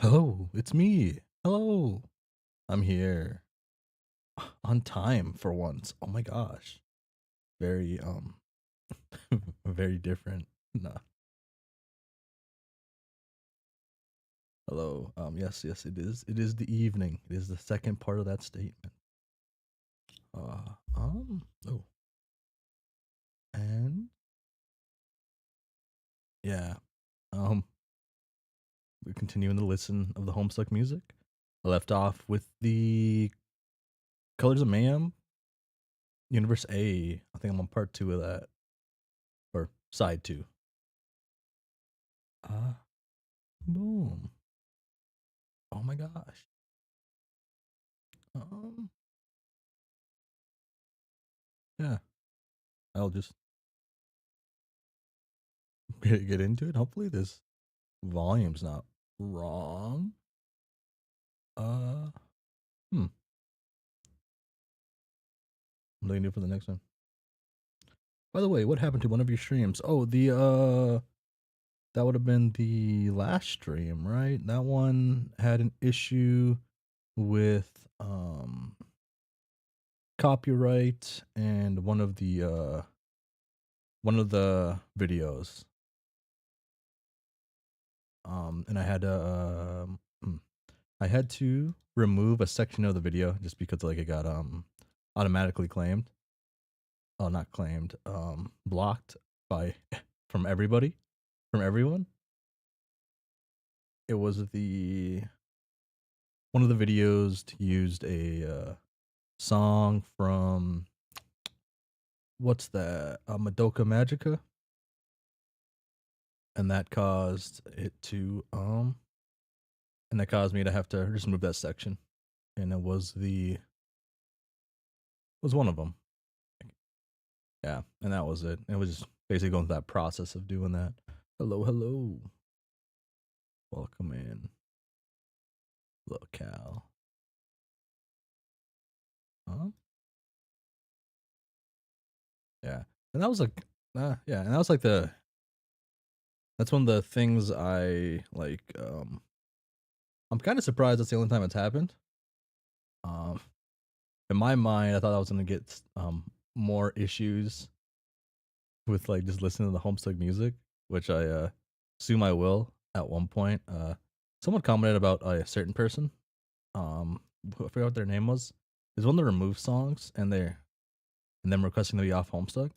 Hello, it's me. Hello. I'm here on time for once. Oh my gosh. Very very different. Nah. Hello. Yes, it is. It is the evening. It is the second part of that statement. Oh. And yeah. Um we're continuing to listen of the Homestuck music. I left off with the Colors of Mayhem Universe A. I think I'm on part 2 of that. Or side 2. Ah, boom. Oh my gosh. Um, yeah, I'll just get into it. Hopefully, this volume's not wrong. Uh, hmm. What do I do for the next one? By the way, what happened to one of your streams? Oh, that would have been the last stream, right? That one had an issue with copyright and one of the videos. And I had to remove a section of the video just because like it got automatically claimed. Oh, not claimed. Blocked by from everybody, from everyone. It was the one of the videos used a song from what's that? Madoka Magica, and that caused it to and that caused me to have to just move that section, and it was one of them. Yeah, and that was it. It was just basically going through that process of doing that. Hello, hello. Welcome in. Locale. Huh? Yeah. And that was like yeah, and that was like that's one of the things I like I'm kind of surprised that's the only time it's happened. Um in my mind I thought I was going to get more issues with like just listening to the Homestuck music, which I assume I will at one point. Someone commented about a certain person. I forgot what their name was. It's one of the remove songs, and them requesting to be off Homestuck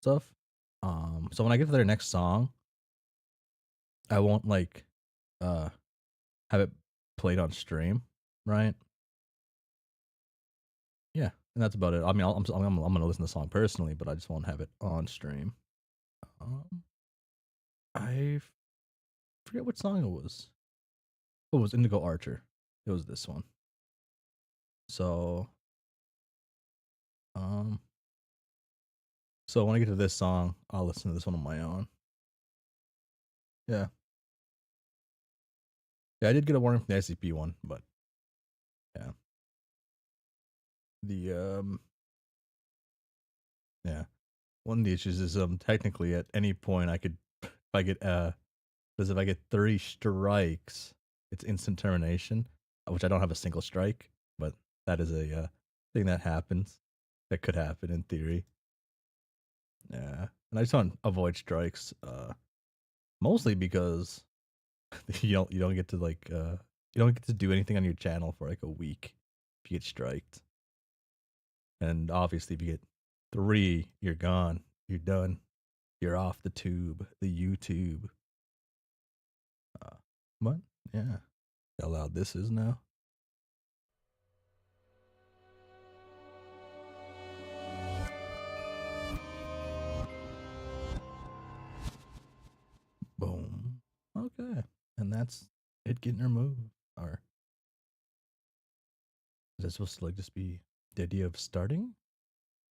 stuff. So when I get to their next song, I won't like uh have it played on stream, right? Yeah, and that's about it. I mean, I'm gonna listen to the song personally, but I just won't have it on stream. Um, I forget what song it was. Oh, it was Indigo Archer. It was this one. So, um, so when I get to this song, I'll listen to this one on my own. Yeah, yeah, I did get a warning from the ICP one, but yeah, the yeah, one of the issues is technically at any point I could if I get because if I get 3 strikes, it's instant termination, which I don't have a single strike, but that is a thing that happens. That could happen in theory. Yeah, and I just want to avoid strikes, mostly because you don't get to like you don't get to do anything on your channel for like a week if you get striked, and obviously if you get 3, you're gone, you're done, you're off the tube, the YouTube. Uh, but yeah, how loud this is now. Boom. Okay. And that's it getting removed. Or is that supposed to like just be the idea of starting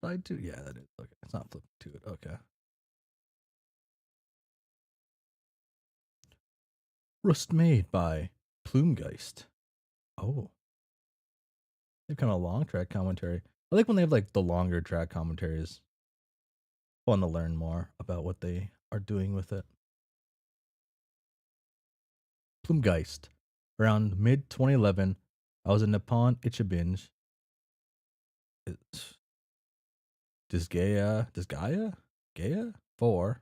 side 2? Yeah, that is. Okay. It's not flipping to it. Okay. Rust made by Plumegeist. Oh. They have kind of a long track commentary. I like when they have like the longer track commentaries. Fun to learn more about what they are doing with it. Plumegeist Around mid 2011, I was in Nippon Ichibinj. It's Gaia 4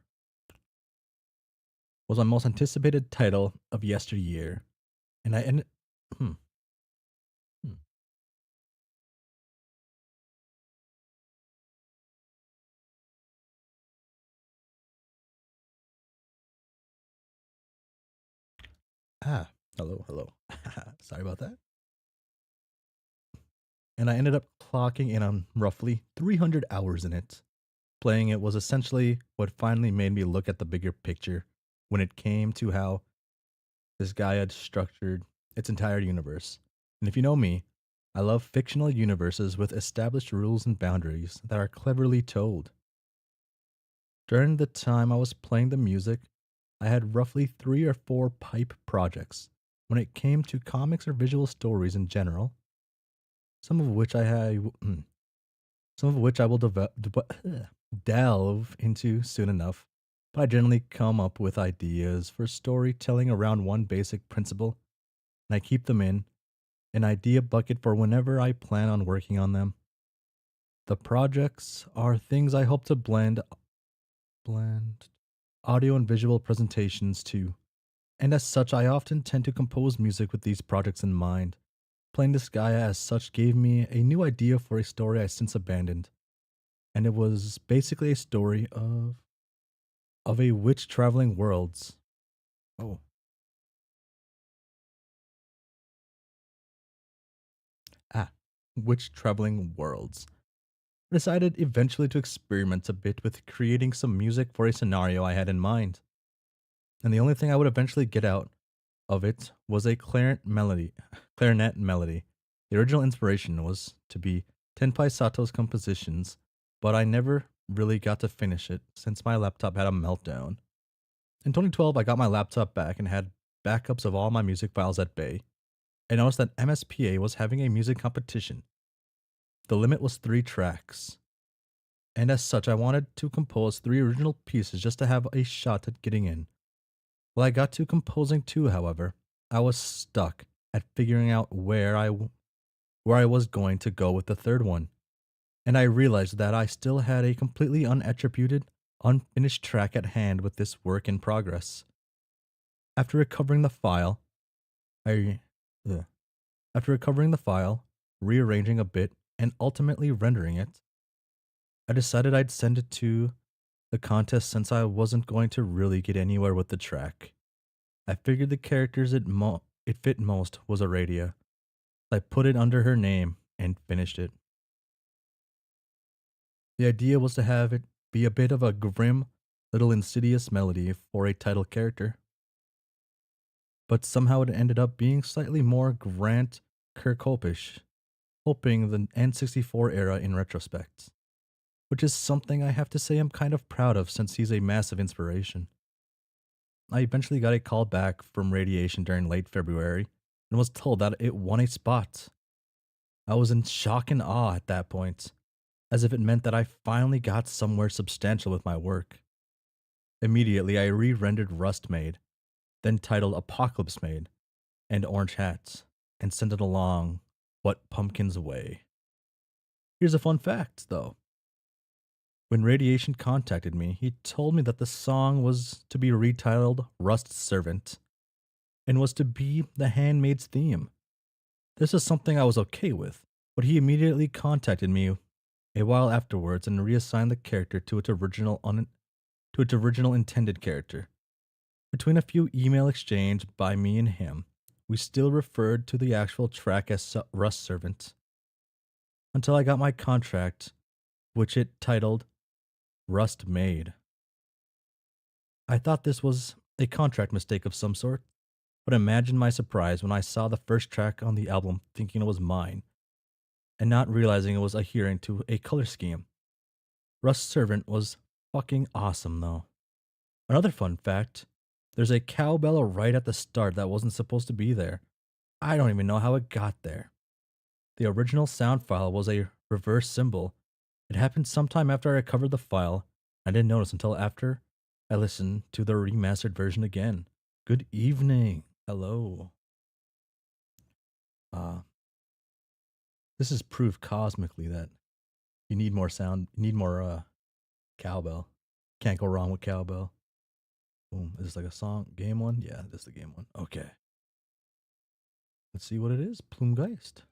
was my most anticipated title of yesteryear, and I ended. Hmm, hmm. Ah, hello, hello. Sorry about that. And I ended up clocking in on roughly 300 hours in it. Playing it was essentially what finally made me look at the bigger picture when it came to how this guy had structured its entire universe. And if you know me, I love fictional universes with established rules and boundaries that are cleverly told. During the time I was playing the music, I had roughly 3 or 4 pipe projects when it came to comics or visual stories in general, some of which I had, some of which I will delve into soon enough. But I generally come up with ideas for storytelling around one basic principle, and I keep them in an idea bucket for whenever I plan on working on them. The projects are things I hope to blend audio and visual presentations to, and as such I often tend to compose music with these projects in mind. Playing this Gaia as such gave me a new idea for a story I since abandoned, and it was basically a story of a witch traveling worlds. Oh, ah, witch traveling worlds. I decided eventually to experiment a bit with creating some music for a scenario I had in mind, and the only thing I would eventually get out of it was a clarinet melody. Clarinet melody. The original inspiration was to be Tenpai Sato's compositions, but I never really got to finish it since my laptop had a meltdown. In 2012, I got my laptop back and had backups of all my music files at bay. I noticed that MSPA was having a music competition. The limit was 3 tracks, and as such, I wanted to compose 3 original pieces just to have a shot at getting in. When I got to composing 2, however, I was stuck at figuring out where I was going to go with the third one, and I realized that I still had a completely unattributed, unfinished track at hand with this work in progress. After recovering the file, I ugh. After recovering the file, rearranging a bit, and ultimately rendering it, I decided I'd send it to the contest since I wasn't going to really get anywhere with the track. I figured the characters it fit most was Aradia. I put it under her name and finished it. The idea was to have it be a bit of a grim, little insidious melody for a title character, but somehow it ended up being slightly more Grant Kirkhopish, hoping the N64 era in retrospect, which is something I have to say I'm kind of proud of since he's a massive inspiration. I eventually got a call back from Radiation during late February and was told that it won a spot. I was in shock and awe at that point, as if it meant that I finally got somewhere substantial with my work. Immediately, I re rendered Rust Made, then titled Apocalypse Made, and Orange Hats, and sent it along what pumpkins away. Here's a fun fact, though. When Radiation contacted me, he told me that the song was to be retitled Rust Servant and was to be the Handmaid's theme. This is something I was okay with, but he immediately contacted me a while afterwards and reassigned the character to to its original intended character. Between a few email exchanges by me and him, we still referred to the actual track as Rust Servant until I got my contract, which it titled Rust Made. I thought this was a contract mistake of some sort, but imagine my surprise when I saw the first track on the album thinking it was mine, and not realizing it was adhering to a color scheme. Rust Servant was fucking awesome though. Another fun fact, there's a cowbell right at the start that wasn't supposed to be there. I don't even know how it got there. The original sound file was a reverse symbol. It happened sometime after I recovered the file. I didn't notice until after I listened to the remastered version again. Good evening. Hello. Uh, this is proof cosmically that you need more sound, you need more cowbell. Can't go wrong with cowbell. Boom. Is this like a song? Game one? Yeah, this is the game one. Okay. Let's see what it is. Plumgeist.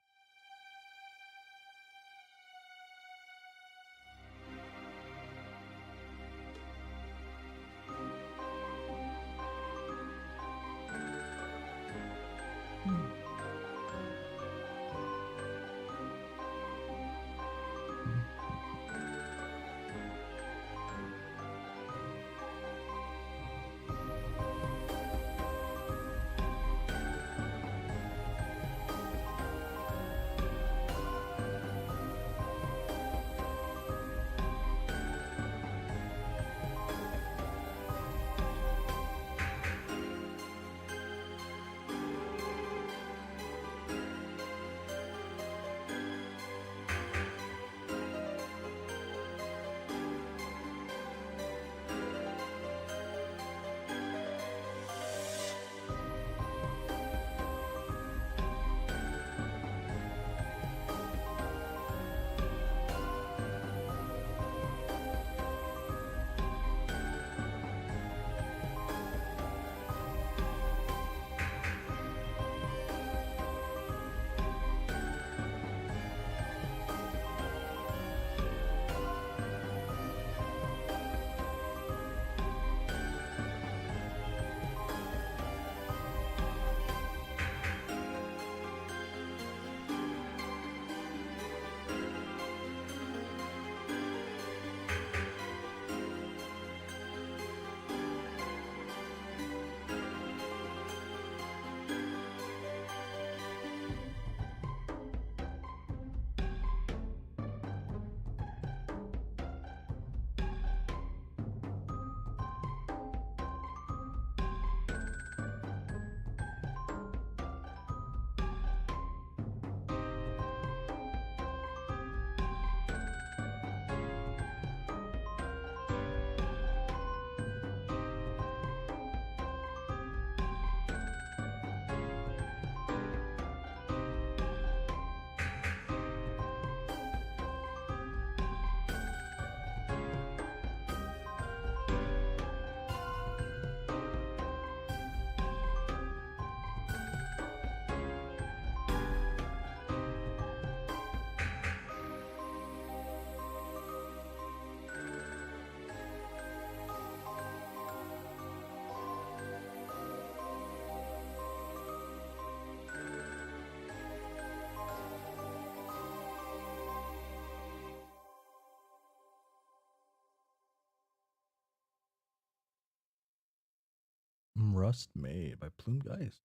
Rust Made by Plumgeist.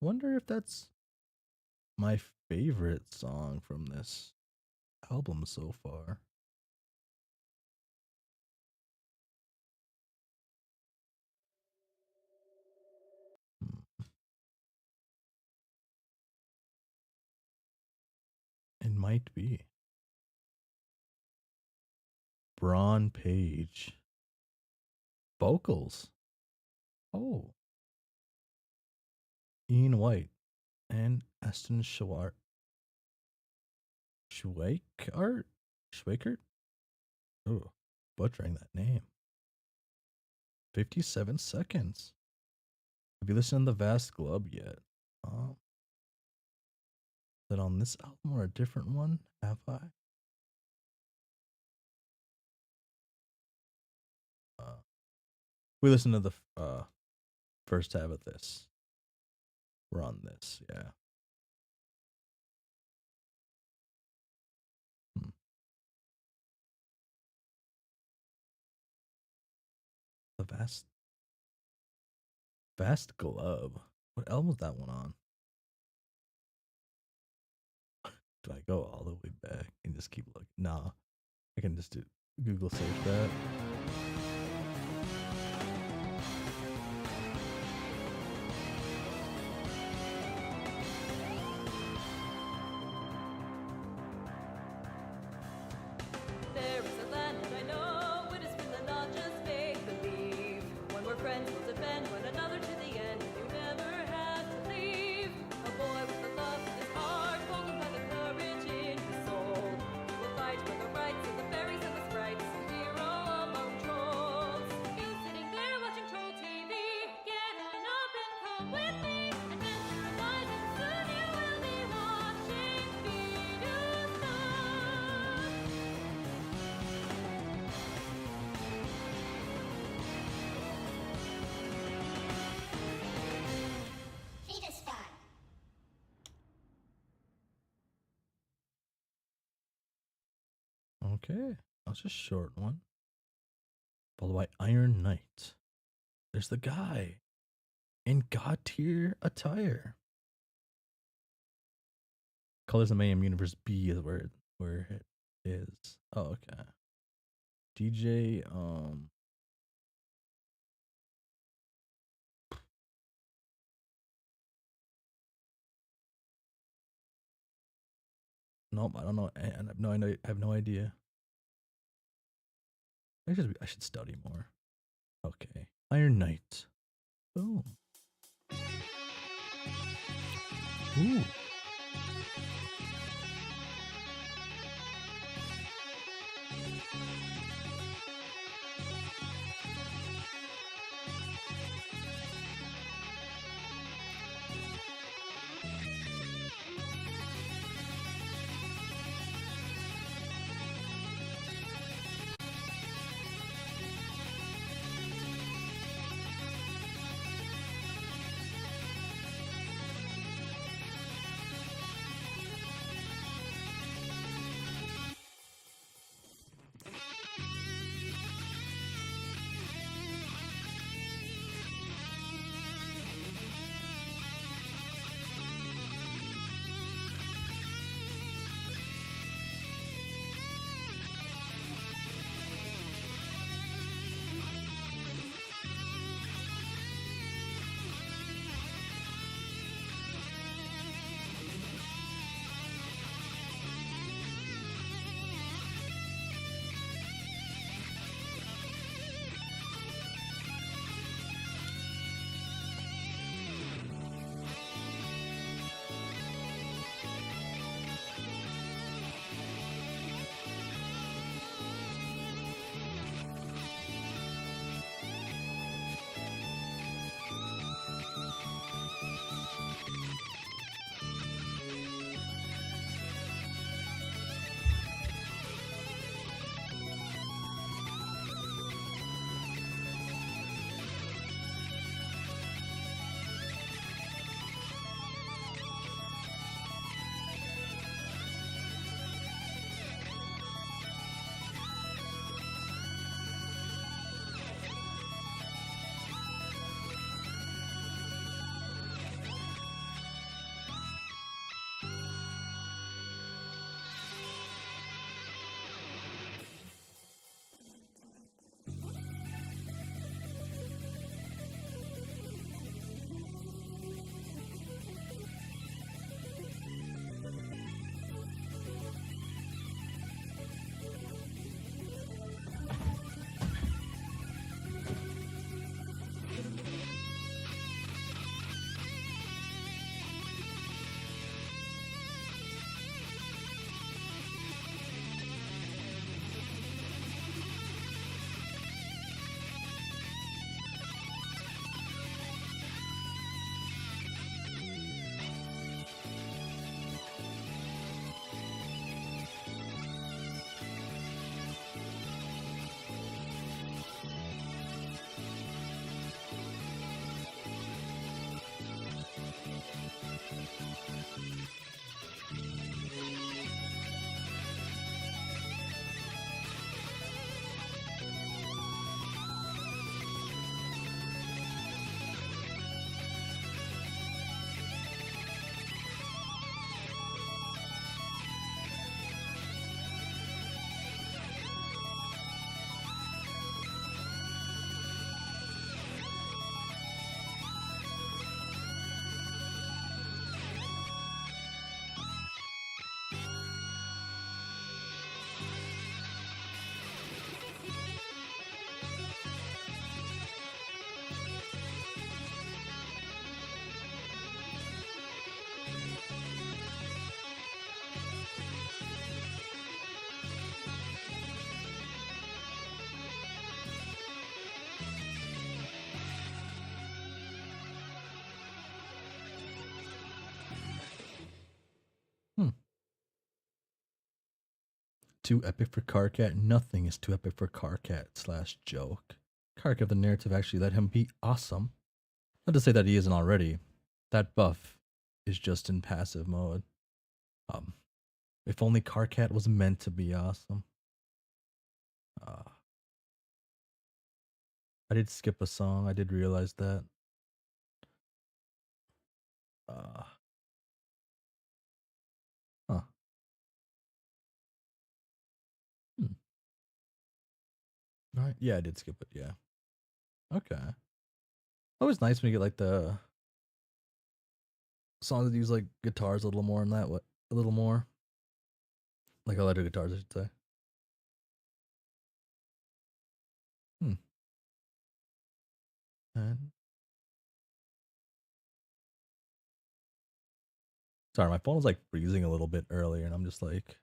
Wonder if that's my favorite song from this album so far. Hmm. It might be. Braun Page. Vocals. Oh. Ian White and Aston Schwartz. Schweikart? Schweikart? Oh, butchering that name. 57 seconds. Have you listened to The Vast Glove yet? Is it on this album or a different one? Have I? We listened to the first half of this. We're on this, yeah. Hmm. The Vast Glove. What album was that one on? Do I go all the way back and just keep looking? Nah, I can just do Google search that. There is a land that I know, it is Finland, not just make believe. When we're friends, we'll defend one another to the end. You never have to leave. Okay, that's a short one. Followed by Iron Knight. There's the guy in God tier attire. Colors of Mayhem Universe B is where it is. Oh, okay. DJ, nope, I don't know. I have no idea. I should study more. Okay. Iron Knight. Boom. Ooh. Hmm. Too epic for Carcat? Nothing is too epic for Carcat slash joke. Carcat, the narrative actually let him be awesome. Not to say that he isn't already. That buff is just in passive mode. Um, if only Carcat was meant to be awesome. I did skip a song, I did realize that. Uh, huh. Hmm. Alright, yeah, I did skip it, yeah. Okay. Always nice when you get, like, the songs that use, like, guitars a little more in that way a little more. Like, electric guitars, I should say. Hmm. And sorry, my phone was, like, freezing a little bit earlier, and I'm just, like,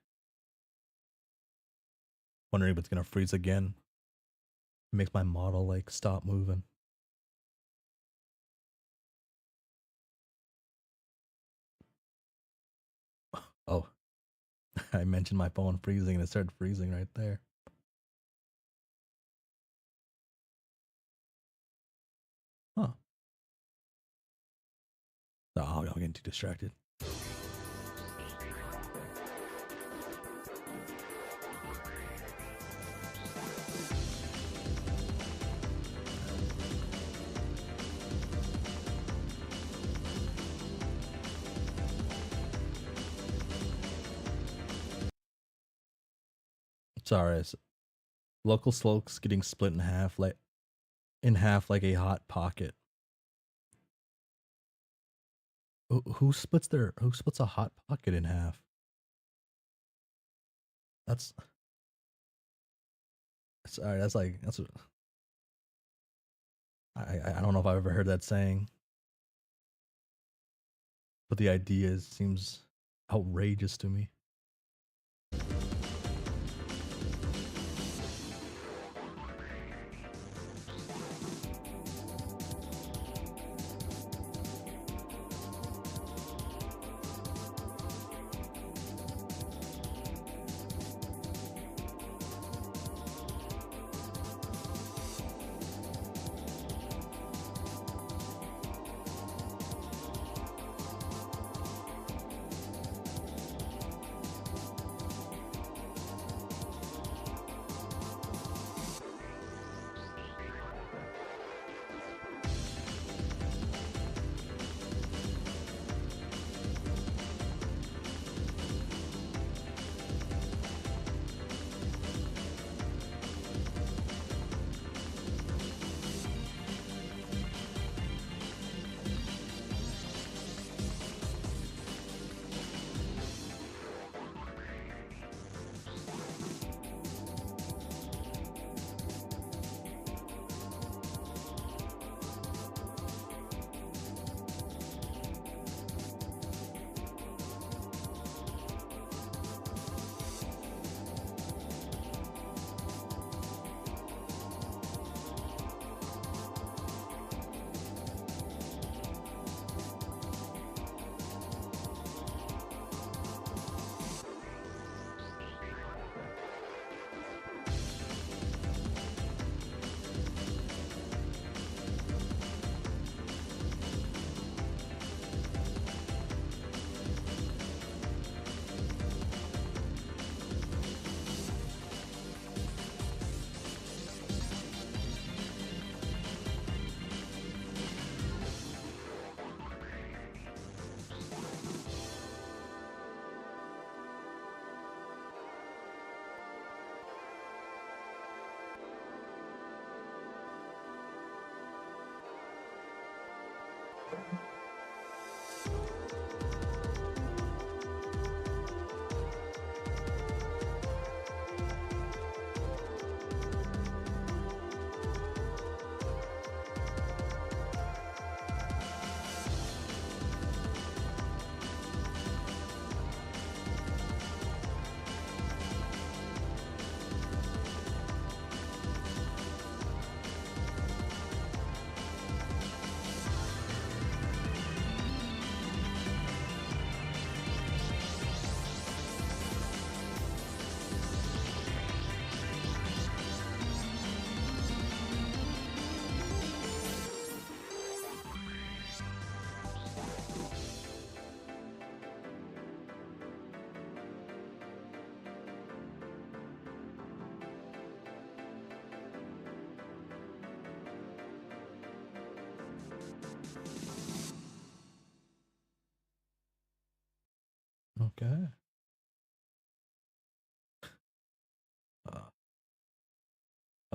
wondering if it's gonna freeze again. It makes my model, like, stop moving. Oh, I mentioned my phone freezing, and it started freezing right there. Huh. Oh, I'm getting too distracted. Sorry, local slopes getting split in half like a hot pocket. Who splits a hot pocket in half? That's sorry. That's like that's. I don't know if I've ever heard that saying, but the idea seems outrageous to me.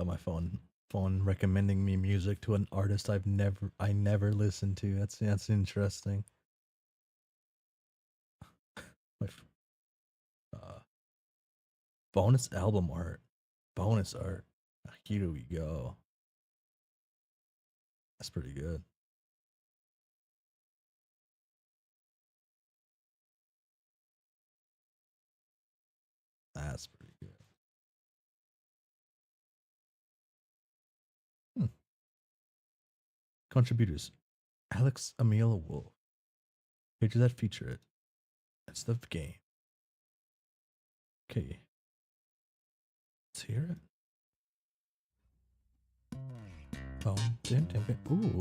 My phone recommending me music to an artist I never listened to. That's interesting. My uh, bonus album art, bonus art. Here we go. That's pretty good. That's pretty good. Hmm. Contributors: Alex Emil Wolf. Pages that feature it. That's the game. Okay, let's hear it. Ooh.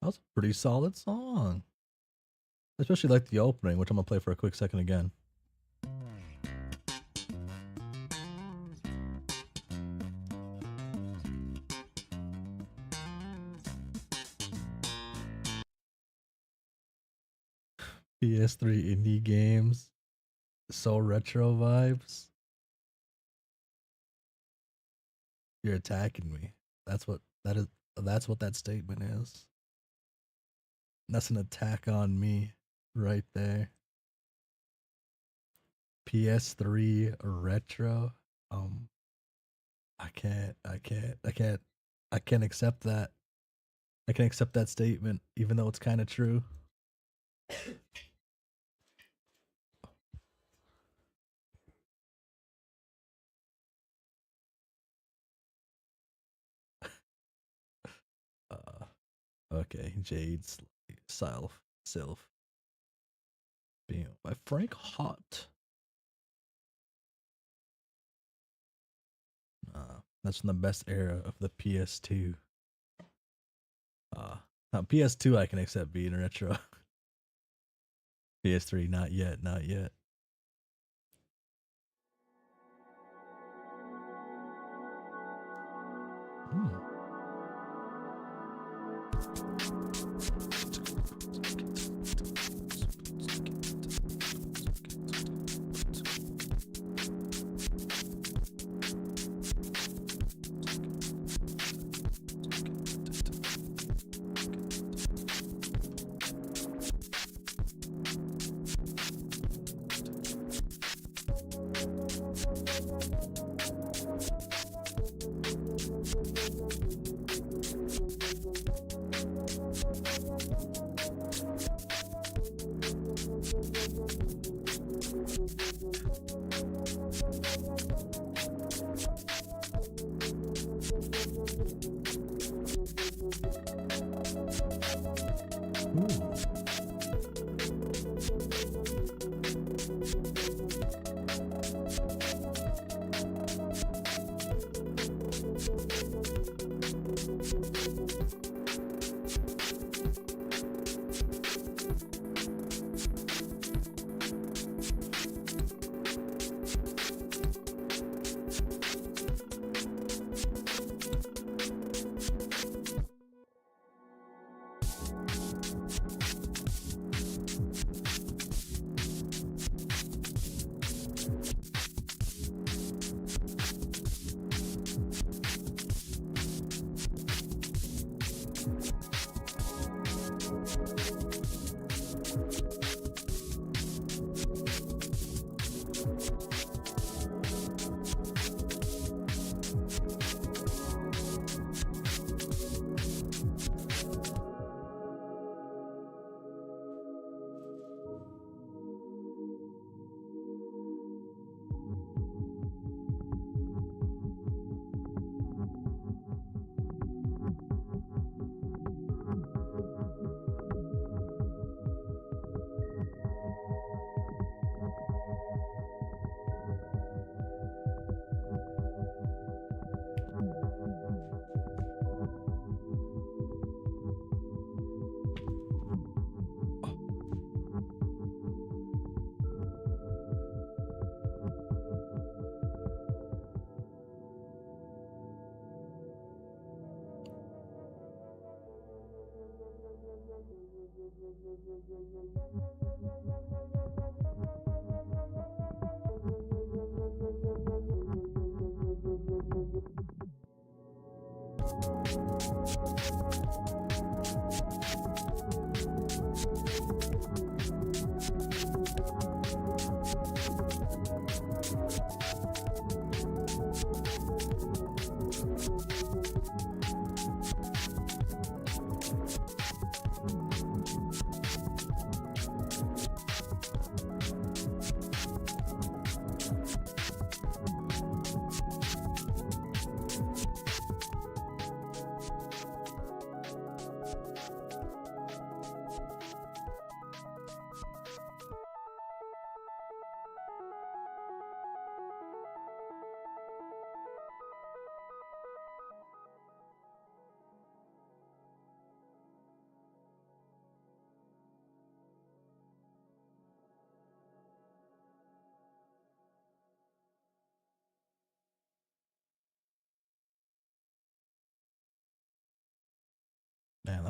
That was a pretty solid song. Especially like the opening, which I'm gonna play for a quick second again. PS3 indie games, so retro vibes. You're attacking me. That's what that is. That's what that statement is. That's an attack on me right there. PS3 retro. Um, I can't accept that. I can accept that statement, even though it's kind of true. Uh, okay, Jade's Sylph, being by Frank Hott. That's from the best era of the PS2. Now PS2 I can accept being retro. PS3 not yet, not yet. Hmm.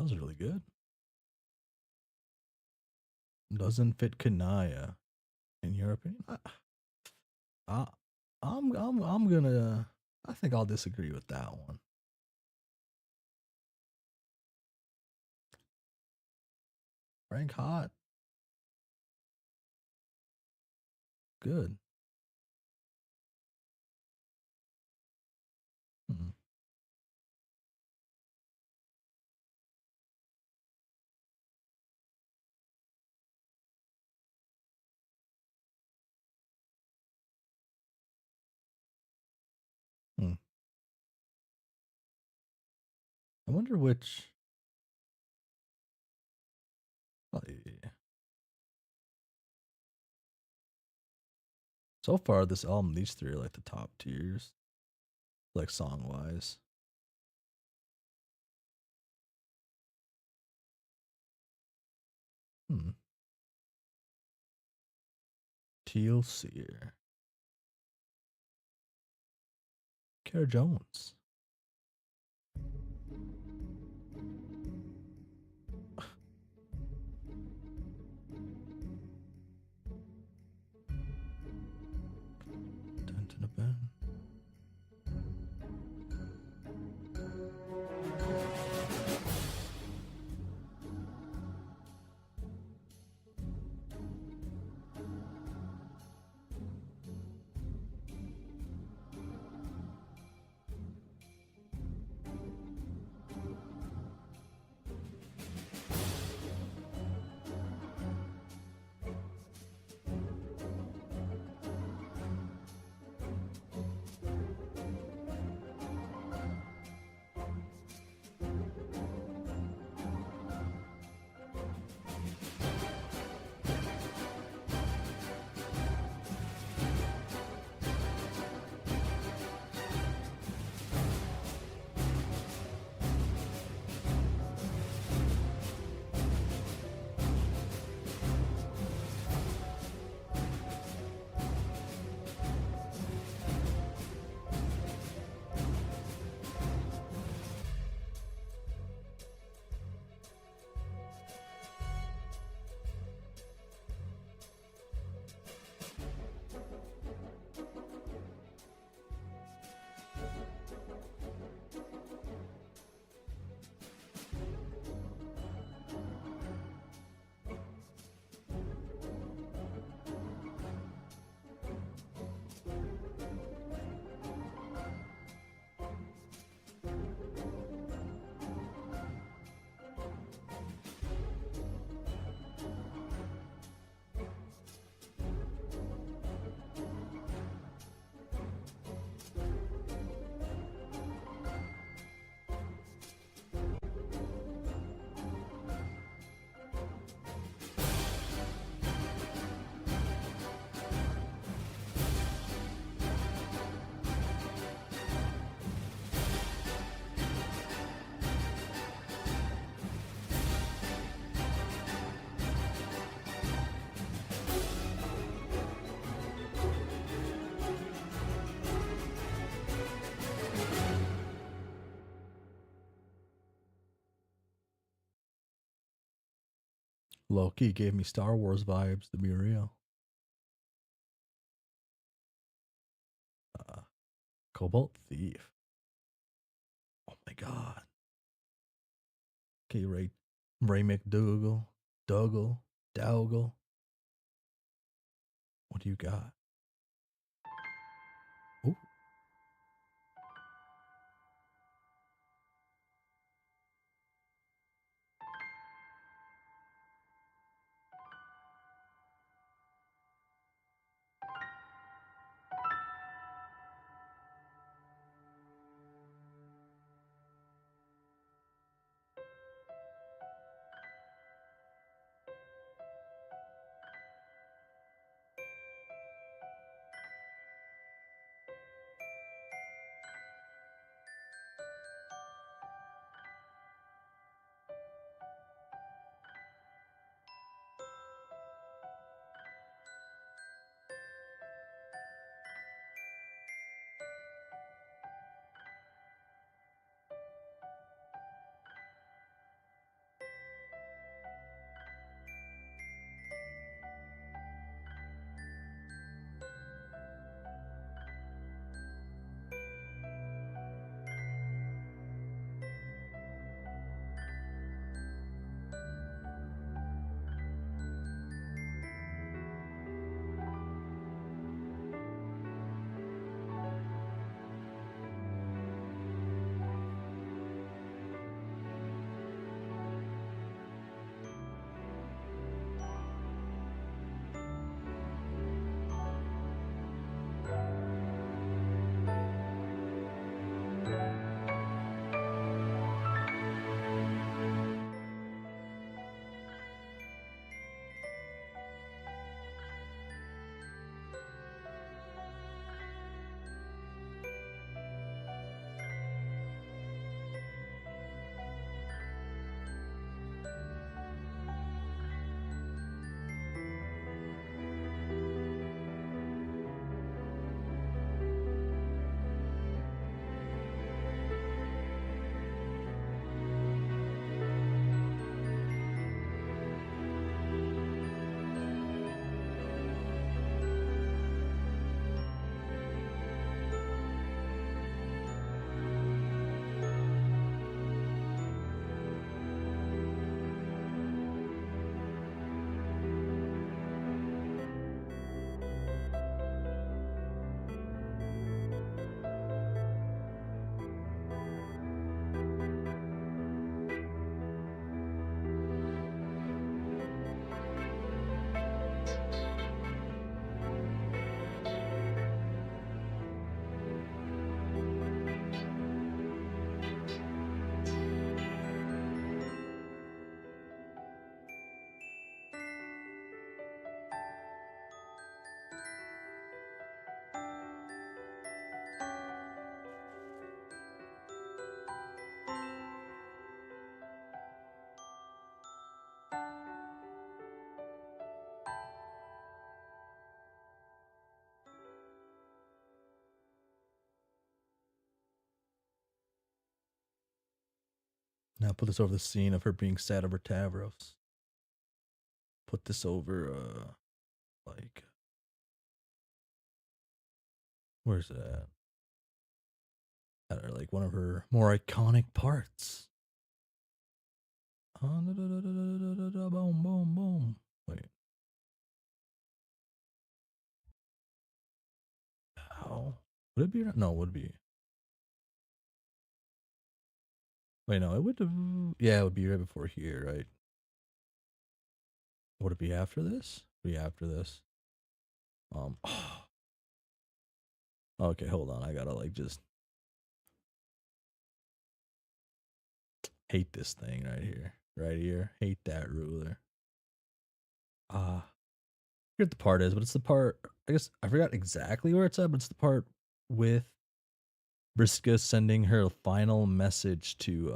That was really good. Doesn't fit Kanaya, in your opinion? I I'm gonna I think I'll disagree with that one. Frank Hot, good. Mm, mm. I wonder which. Oh, yeah. So far, this album, these three are like the top tiers, like song wise. Hmm. Teal Sear, Kara Jones. Dun, dun, dun, dun. Loki gave me Star Wars vibes, to be real. Uh, Cobalt Thief. Oh my god. Okay, Ray McDougal, Dougal. What do you got? Ooh. Now put this over the scene of her being sad over Tavros. Put this over, like, where's it at? At her, like one of her more iconic parts. Boom, boom, boom. Wait. How? Would it be? No, it would be. Wait, no, it would. Yeah, it would be right before here, right? Would it be after this? Be after this. Okay, hold on. I gotta like just hate this thing right here. Right here. Hate that ruler. I forget the part is, but it's the part I guess I forgot exactly where it's at, but it's the part with Briska sending her final message to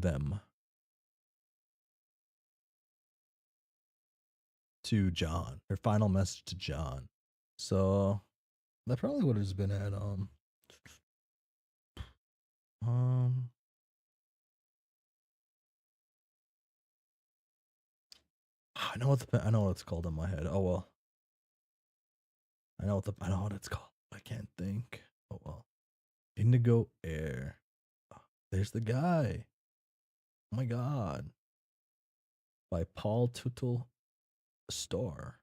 them. To John. Her final message to John. So that probably would have been at um I know what it's called in my head. Oh well. I know what it's called. I can't think. Oh well. Indigo Air. There's the guy. Oh my god. By Paul Tuttle Star.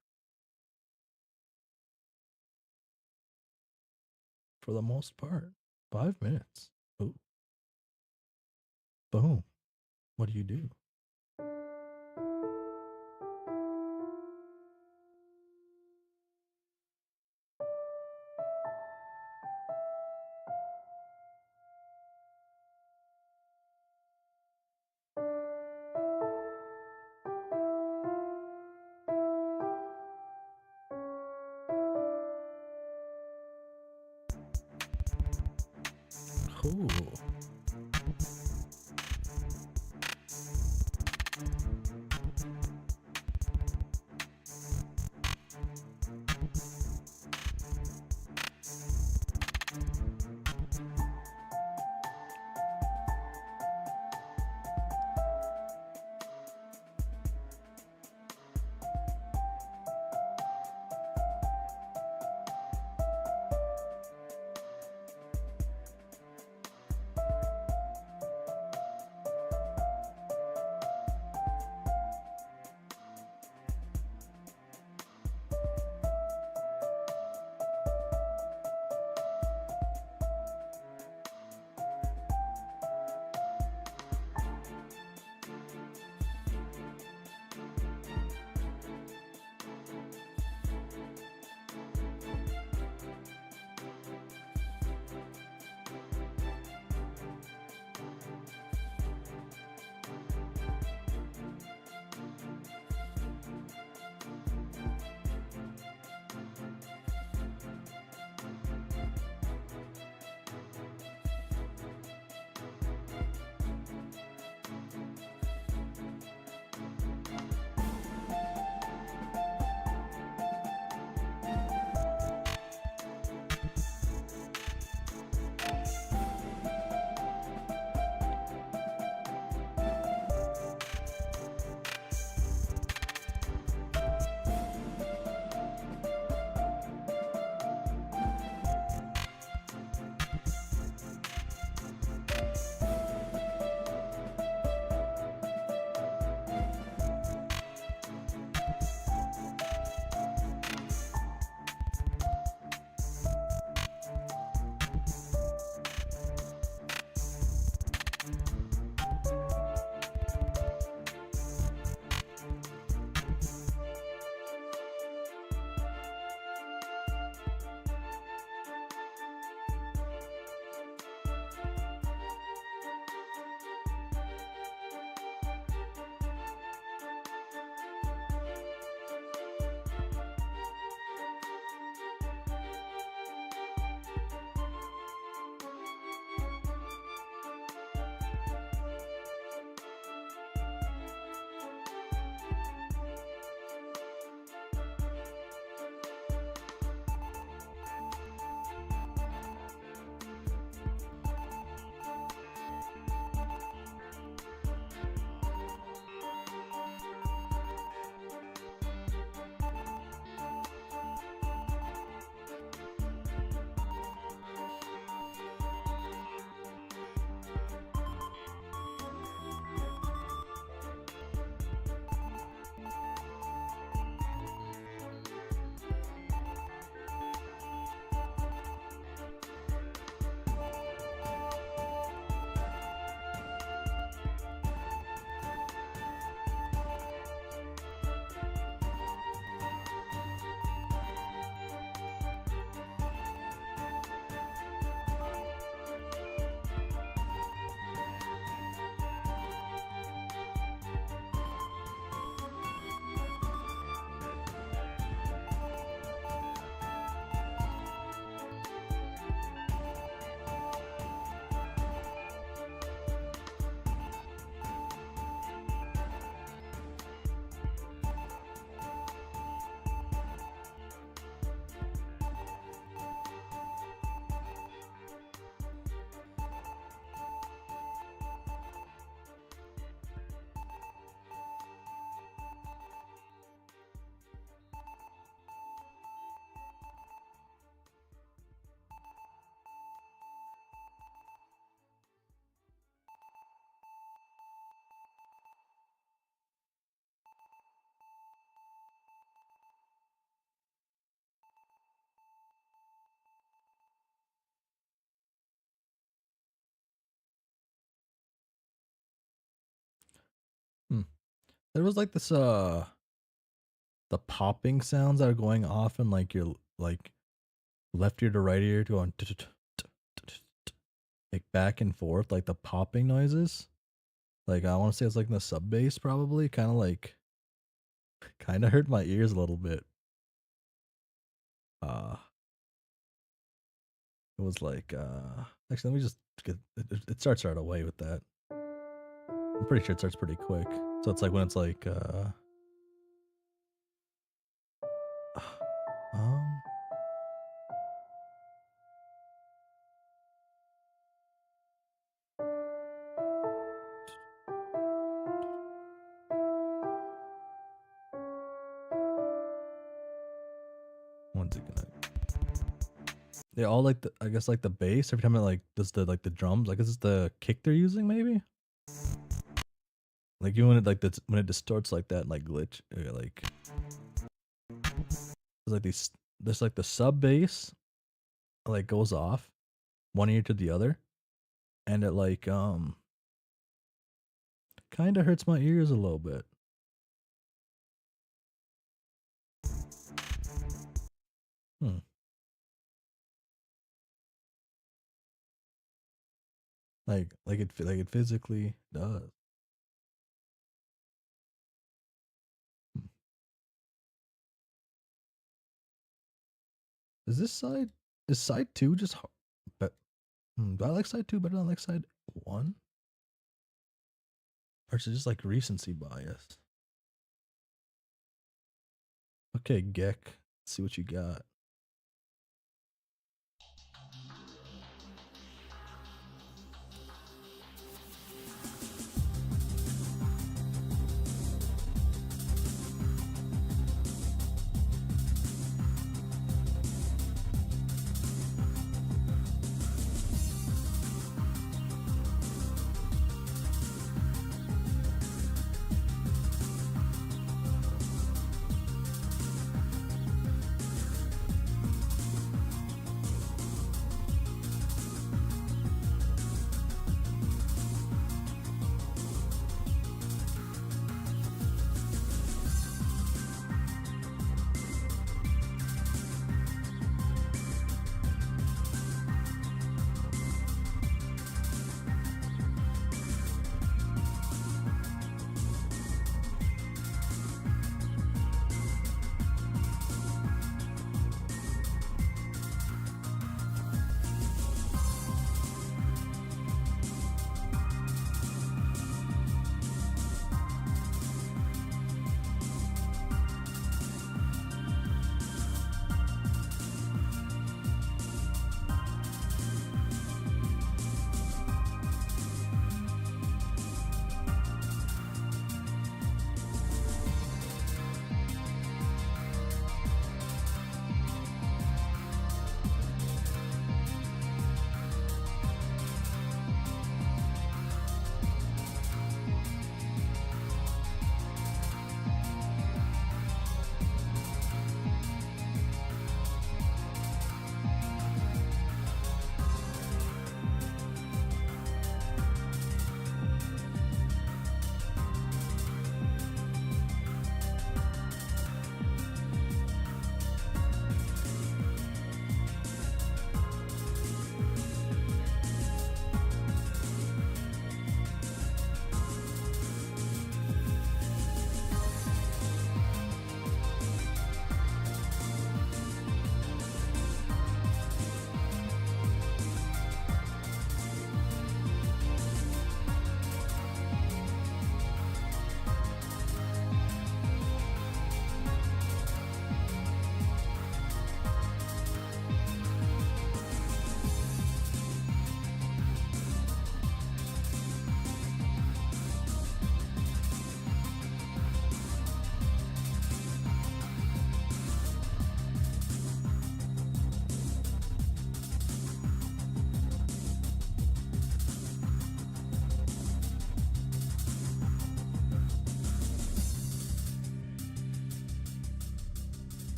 For the most part. 5 minutes. Ooh. Boom. What do you do? Cool. there was like this the popping sounds that are going off in like your like left ear to right ear going like back and forth, like the popping noises. Like I want to say it's like in the sub bass probably, kind of hurt my ears a little bit. Uh it was like actually let me just get it starts right away with that. I'm pretty sure it starts pretty quick. So it's like when it's like um when's it gonna they all like the I guess like the bass every time it like does the like the drums, like is this the kick they're using maybe? Like you when it like that's when it distorts like that and like glitch like there's like these there's like the sub bass like goes off one ear to the other and it like kind of hurts my ears a little bit. Hmm. Like it physically does. Hmm. Is this side is side 2 just but do I like side 2 better than I like side 1? Or is it just like recency bias? Okay, Geck. Let's see what you got.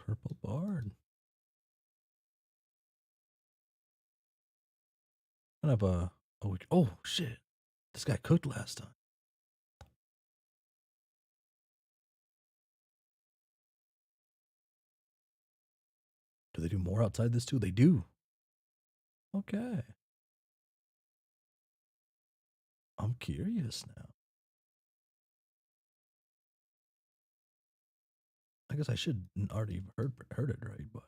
Purple Bard. I have a oh shit. This guy cooked last time. Do they do more outside this too? They do. Okay. I'm curious now. I guess I should already heard it right, but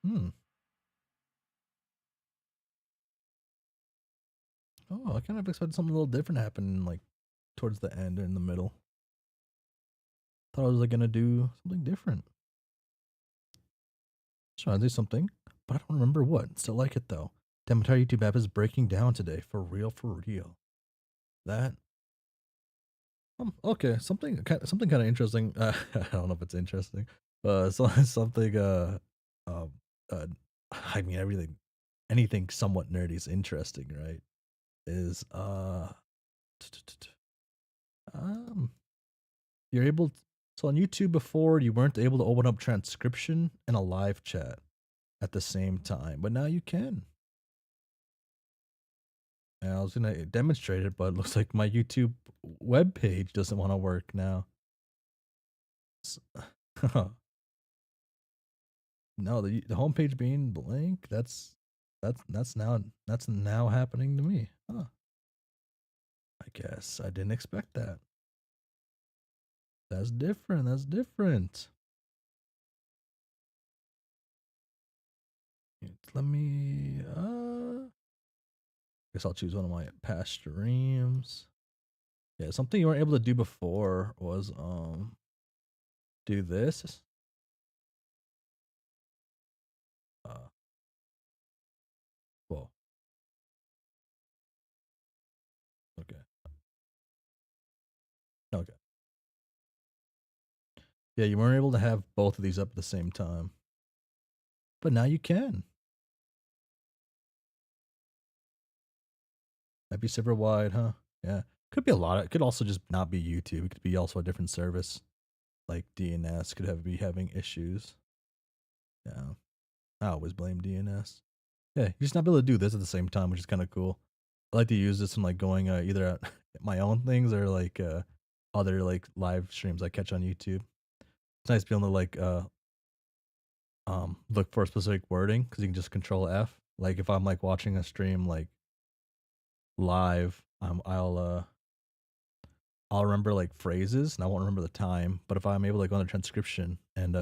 hmm. Oh, I kind of expected something a little different to happen, like towards the end or in the middle. Thought I was like gonna do something different. Trying to do something, but I don't remember what. Still like it though. Damn, entire YouTube app is breaking down today. For real, for real. That okay. Something kind of interesting. I don't know if it's interesting. Something. Um. I mean, everything, anything somewhat nerdy is interesting, right? Is um, you're able. So on YouTube before, you weren't able to open up transcription and a live chat at the same time, but now you can. And I was gonna demonstrate it, but it looks like my YouTube web page doesn't want to work now. No, the homepage being blank. That's now happening to me. Huh. I guess I didn't expect that. That's different. That's different. Let me. Guess I'll choose one of my past streams. Yeah, something you weren't able to do before was do this. Yeah, you weren't able to have both of these up at the same time, but now you can. Might be server wide, huh? Yeah. Could be a lot. It could also just not be YouTube. It could be also a different service, like DNS could be having issues. Yeah. I always blame DNS. Yeah, you just not be able to do this at the same time, which is kind of cool. I like to use this in like going either at my own things or like other like live streams I catch on YouTube. It's nice being able to like look for a specific wording because you can just control F. Like if I'm like watching a stream like live, I'll remember like phrases and I won't remember the time. But if I'm able to go on the transcription and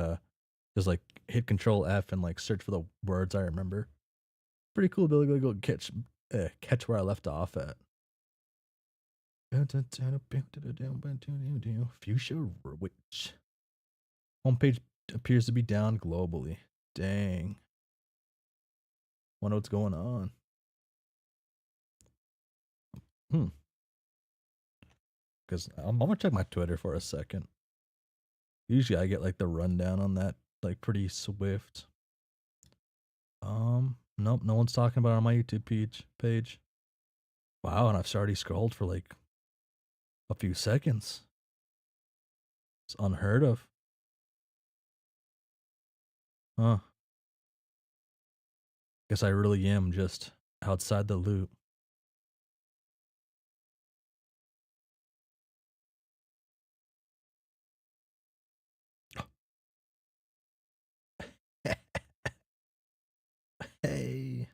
just like hit control F and like search for the words I remember, pretty cool ability to go catch where I left off at. Fuchsia Witch. Homepage appears to be down globally. Dang. Wonder what's going on. Because I'm gonna check my Twitter for a second. Usually I get like the rundown on that like pretty swift. Nope, no one's talking about it on my YouTube page. Wow, and I've already scrolled for like a few seconds. It's unheard of. Huh. Guess I really am just outside the loop. Hey.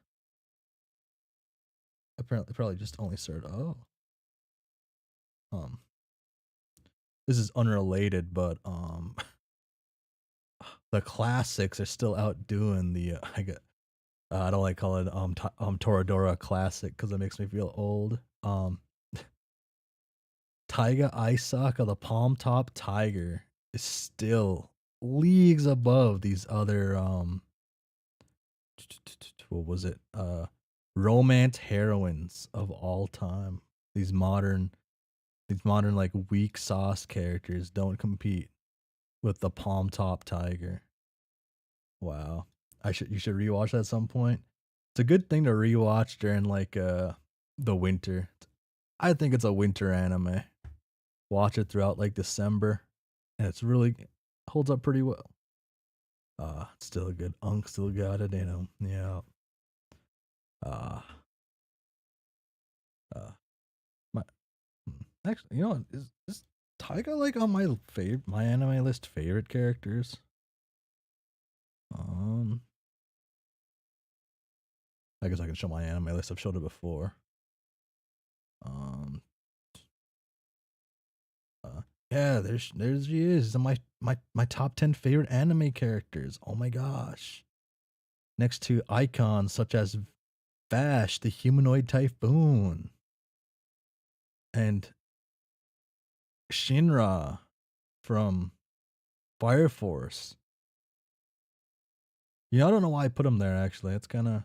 Apparently probably just only started. Oh. Um this is unrelated, but the classics are still outdoing the I don't like call it Toradora classic because it makes me feel old. Taiga Isaka, the palm top tiger, is still leagues above these other what was it? Romance heroines of all time. These modern like weak sauce characters don't compete with the palm top tiger. Wow. You should rewatch that at some point. It's a good thing to rewatch during like the winter. I think it's a winter anime. Watch it throughout like December, and it's really holds up pretty well. It's still good. Unk still got it in him. Yeah. Uh, uh, my actually, you know what? Is Taiga like on my anime list favorite characters? Um, I guess I can show my anime list. I've showed it before. Um, uh, yeah, there's she is. My top 10 favorite anime characters. Oh my gosh. Next to icons such as Vash, the humanoid typhoon, and Shinra from Fire Force. You know, I don't know why I put him there. Actually, it's kind of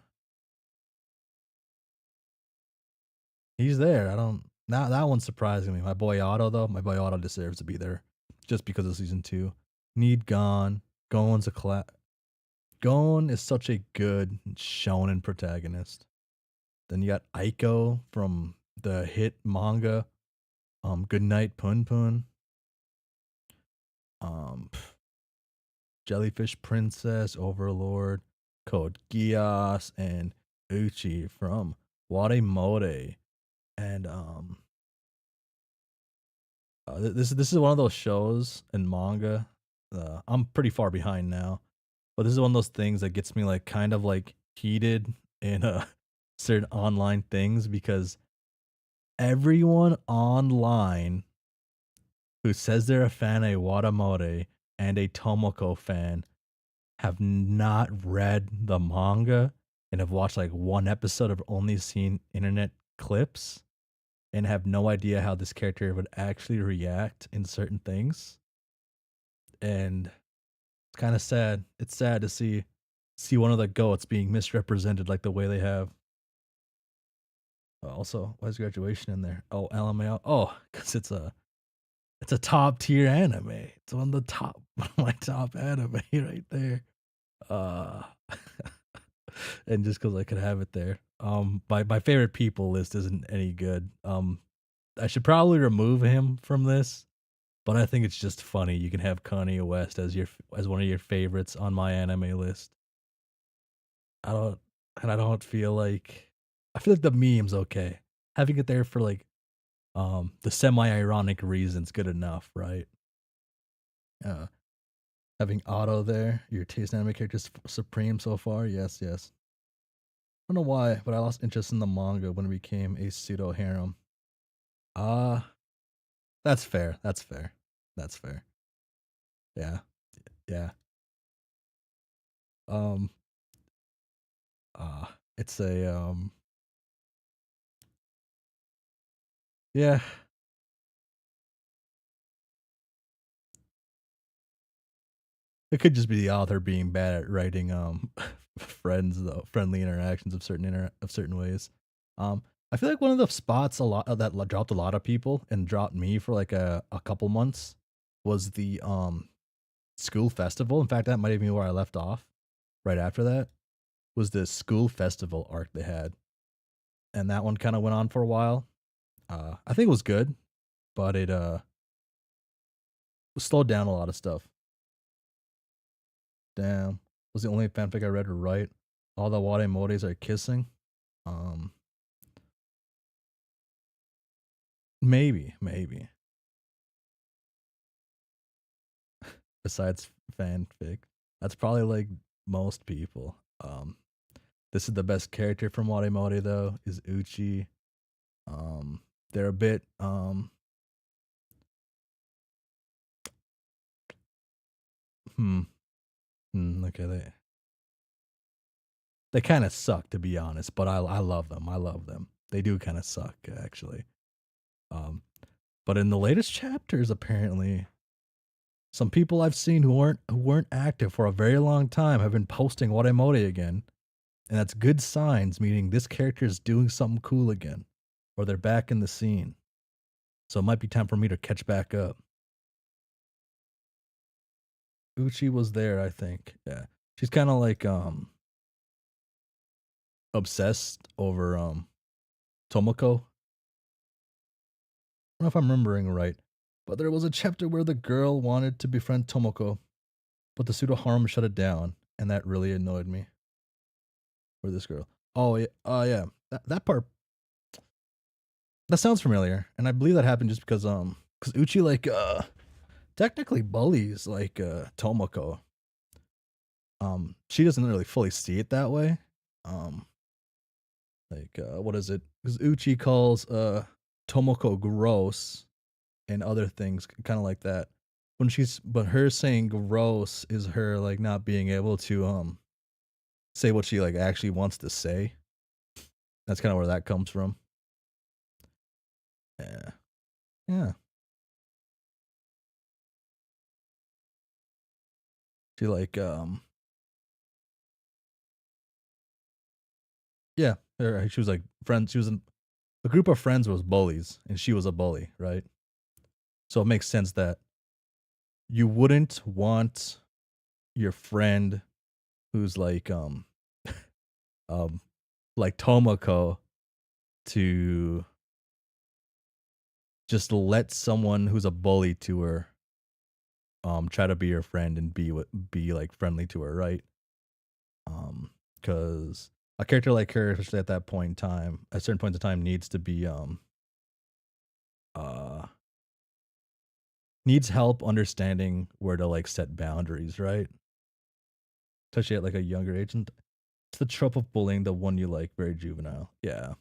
he's there. I don't. Now that one's surprising me. My boy Otto though. My boy Otto deserves to be there, just because of season 2. Need Gon. Gon is such a good shonen protagonist. Then you got Aiko from the hit manga, Goodnight Pun Pun. Um, Jellyfish Princess, Overlord, Code Geass, and Uchi from Watemode. And this is one of those shows in manga. I'm pretty far behind now, but this is one of those things that gets me like kind of like heated in certain online things because everyone online who says they're a fan of Watemode and a Tomoko fan have not read the manga and have watched like one episode of only seen internet clips and have no idea how this character would actually react in certain things. And it's kind of sad. It's sad to see one of the goats being misrepresented like the way they have. Also, why is graduation in there? Oh, LMAO. Oh, because it's a It's a top tier anime. It's on the top one of my top anime right there. Uh, and just because I could have it there. My favorite people list isn't any good. I should probably remove him from this, but I think it's just funny. You can have Kanye West as as one of your favorites on my anime list. I don't and I don't feel like I feel like the meme's okay. Having it there for like the semi-ironic reason's good enough, right? Uh Having Otto there, your taste in anime characters supreme so far. Yes, yes. I don't know why, but I lost interest in the manga when it became a pseudo harem. Ah, that's fair. That's fair. That's fair. Yeah, yeah. Um, it's a yeah. It could just be the author being bad at writing friends though, friendly interactions of of certain ways. Um, I feel like one of the spots a lot that dropped a lot of people and dropped me for like a couple months was the school festival. In fact, that might even be where I left off. Right after that was the school festival arc they had, and that one kind of went on for a while. I think it was good, but it slowed down a lot of stuff. Damn, was the only fanfic I read right. All the Watemores are kissing. Um, maybe. Besides fanfic, that's probably like most people. This is the best character from Watemore though. Is Uchi. Um, they're a bit hmm, okay, they kind of suck to be honest, but I love them. I love them. They do kind of suck actually. Um, but in the latest chapters, apparently, some people I've seen who weren't active for a very long time have been posting Watemore again, and that's good signs, meaning this character is doing something cool again, or they're back in the scene. So it might be time for me to catch back up. Uchi was there, I think. Yeah, she's kind of like obsessed over Tomoko. I don't know if I'm remembering right, but there was a chapter where the girl wanted to befriend Tomoko, but the pseudo harm shut it down, and that really annoyed me. For this girl. Oh yeah, yeah. That part that sounds familiar, and I believe that happened just because Uchi like technically bullies like Tomoko. She doesn't really fully see it that way. Um, like what is it? Because Uchi calls Tomoko gross and other things, kind of like that. But her saying gross is her like not being able to say what she like actually wants to say. That's kind of where that comes from. Yeah, yeah. She like yeah, she was like friends. She was in a group of friends was bullies, and she was a bully, right? So it makes sense that you wouldn't want your friend who's um like Tomoko to just let someone who's a bully to her try to be your friend and be like friendly to her, right? Because a character like her, especially at that point in time, at certain points in time, uh needs help understanding where to like set boundaries, right? Especially at like a younger age. And it's the trope of bullying, the one you like, very juvenile. Yeah.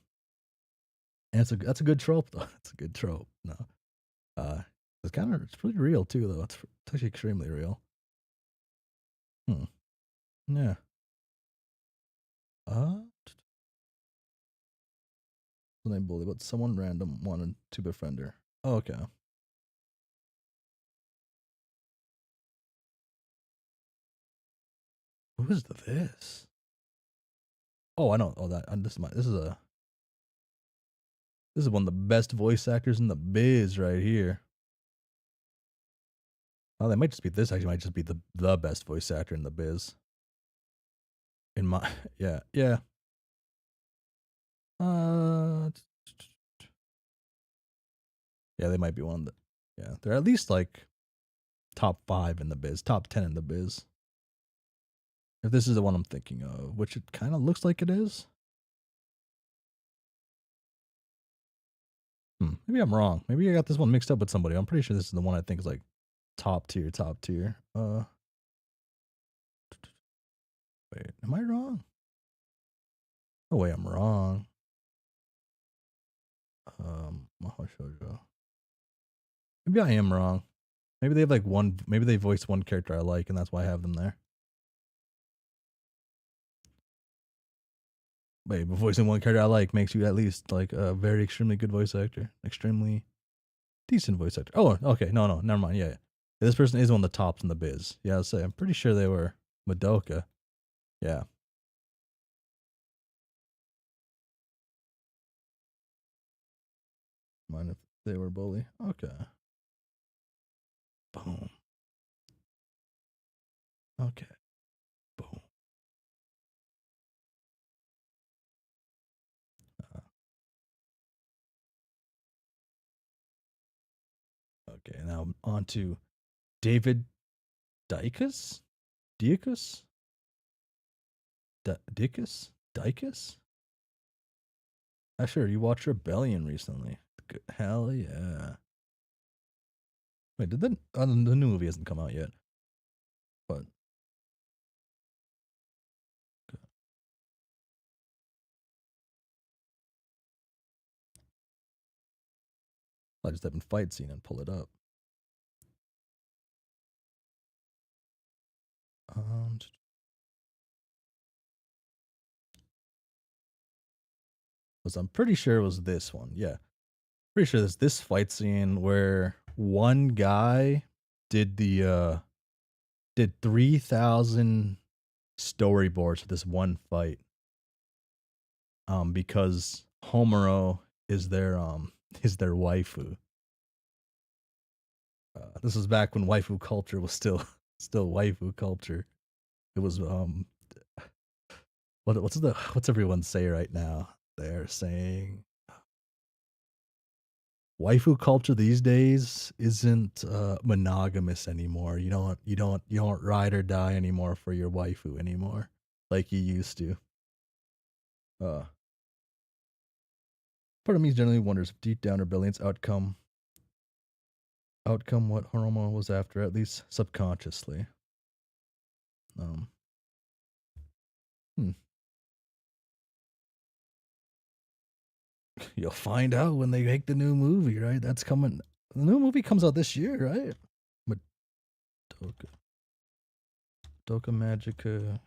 And that's a good trope though. It's a good trope. No. Uh it's pretty real too though. It's actually extremely real. Hmm. Yeah. Uh they bully, but someone random wanted to befriend her. Oh, okay. Who is this? Oh, I know. Oh, that this is one of the best voice actors in the biz right here. Oh, that might just be this actually might just be the best voice actor in the biz. In my yeah, yeah. Uh, yeah, they might be one of the yeah, they're at least like top 5 in the biz, top 10 in the biz. If this is the one I'm thinking of, which it kinda looks like it is. Maybe I'm wrong. Maybe I got this one mixed up with somebody. I'm pretty sure this is the one I think is like top tier, top tier. Wait, am I wrong? Oh wait, I'm wrong. Mahashoujo. Maybe I am wrong. Maybe they have like one. Maybe they voiced one character I like, and that's why I have them there. Wait, but voicing one character I like makes you at least like a very extremely good voice actor, extremely decent voice actor. Oh, okay, no, never mind. Yeah, yeah. This person is one of the tops in the biz. Yeah, I'll say I'm pretty sure they were Madoka. Yeah, mind if they were Bully. Okay, boom. Okay, boom. Uh, okay, now on to David Dicus. Dicus. Dicus. Dicus. Sure, you watched Rebellion recently. Good. Hell yeah. Wait, did the new movie hasn't come out yet? But I just type in fight scene and pull it up. Um, was I'm pretty sure it was this one. Yeah, pretty sure there's this fight scene where one guy did the did 3,000 storyboards for this one fight. Because Homero is their waifu. This was back when waifu culture was still waifu culture. It was what's everyone say right now? They're saying waifu culture these days isn't monogamous anymore. You don't ride or die anymore for your waifu anymore like you used to. Uh Part of me generally wonders if deep down rebellion's outcome what Hiromo was after, at least subconsciously. Um hmm. You'll find out when they make the new movie, right? That's coming. The new movie comes out this year, right? Madoka, Madoka Magica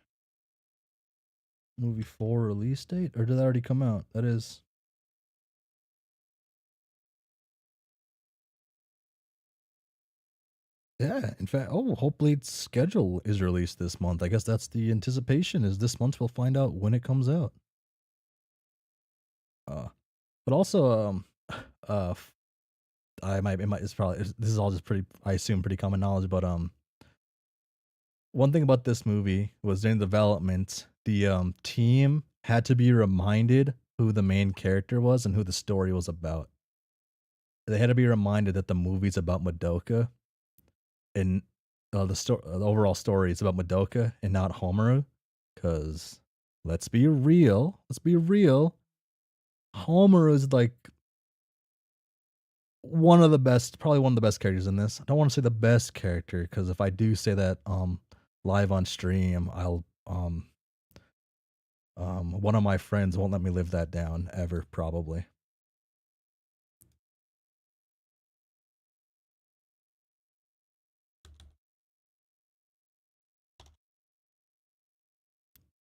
movie 4 release date, or did that already come out? That is. Yeah, in fact, hopefully its schedule is released this month. I guess that's the anticipation. Is this month we'll find out when it comes out. Uh, but also, uh, it's probably this is all just pretty. I assume pretty common knowledge, but one thing about this movie was during development, the team had to be reminded who the main character was and who the story was about. They had to be reminded that the movie's about Madoka, and the overall story is about Madoka and not Homaru. Because let's be real, Homaru is like one of the best, probably one of the best characters in this. I don't want to say the best character because if I do say that live on stream, I'll one of my friends won't let me live that down ever, probably.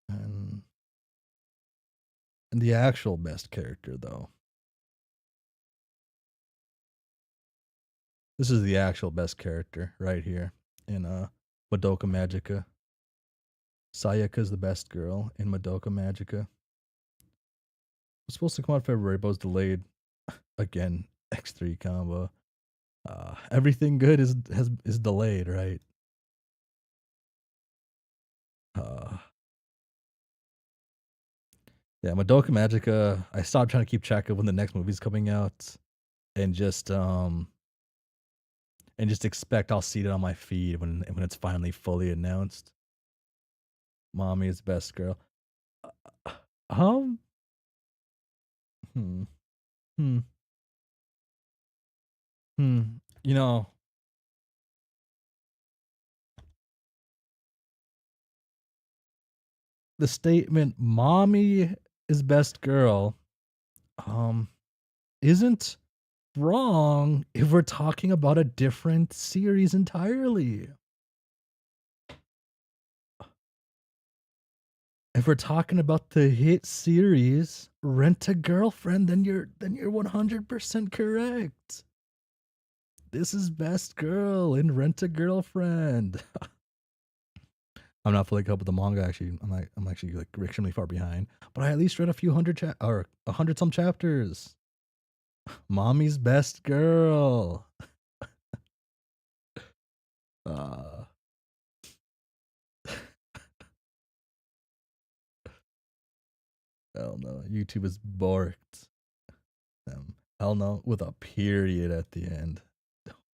And and the actual best character though. This is the actual best character right here in Madoka Magica. Sayaka's the best girl in Madoka Magica. It was supposed to come out February, but was delayed again. X3 combo. Everything good is delayed, right? Uh, yeah, Madoka Magica. I stopped trying to keep track of when the next movie's coming out, and just expect I'll see it on my feed when it's finally fully announced. Mommy is best girl. Uh, Um, hmm, hmm, hmm. You know, the statement "mommy is best girl" um isn't wrong if we're talking about a different series entirely. If we're talking about the hit series Rent a Girlfriend, then you're 100% correct. This is best girl in Rent a Girlfriend. I'm not fully caught up with the manga actually. I'm actually like extremely far behind, but I at least read a few hundred or 100 some chapters. Mommy's best girl. Uh hell no. YouTube is borked. Hell no, with a period at the end.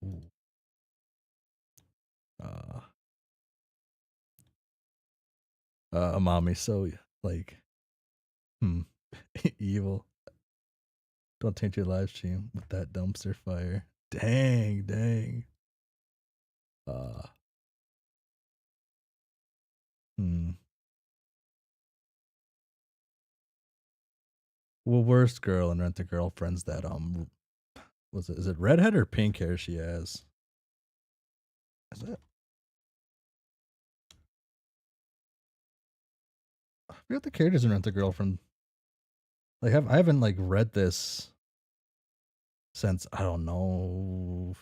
Ooh. Uh, mommy, so like, hmm, evil. Don't taint your live stream with that dumpster fire. Dang, dang. Uh, hmm. Well, worst girl and Rent a Girlfriend's that was it? Is it redhead or pink hair she has? Is it? I forget the characters in Rent a Girlfriend. Like, I haven't like read this since I don't know.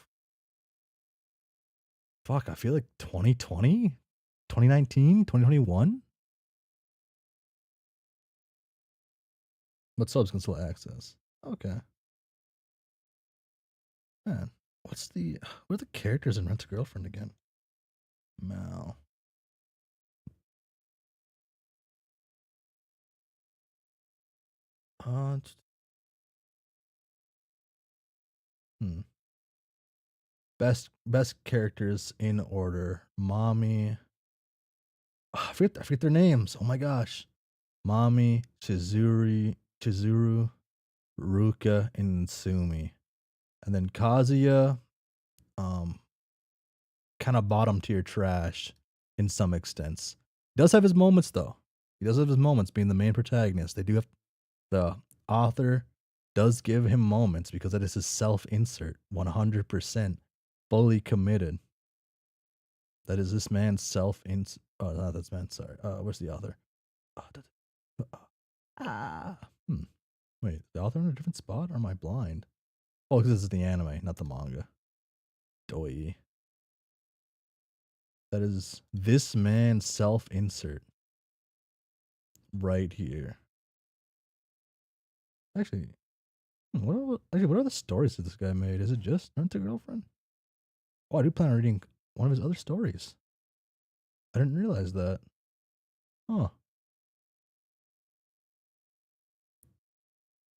Fuck, I feel like 2020, 2019, 2021. But subs can still access. Okay, man. What are the characters in Rent a Girlfriend again? Mal. T- hmm. Best characters in order. Mommy. I forget their names. Oh my gosh. Mommy, Chizuru, Ruka, and Sumi. And then Kazuya, um, kind of bottom tier trash in some extents. He does have his moments though. He does have his moments being the main protagonist. They do have the author does give him moments because that is his self insert, 100% fully committed. That is this man's self insert. Oh, not this man. Sorry. Where's the author? Ah. Hmm. Wait, the author in a different spot? Or am I blind? Oh, because this is the anime, not the manga. Doi. That is this man's self insert right here. Actually, what are the stories that this guy made? Is it just Rent a Girlfriend? Oh, I do plan on reading one of his other stories. I didn't realize that. Oh,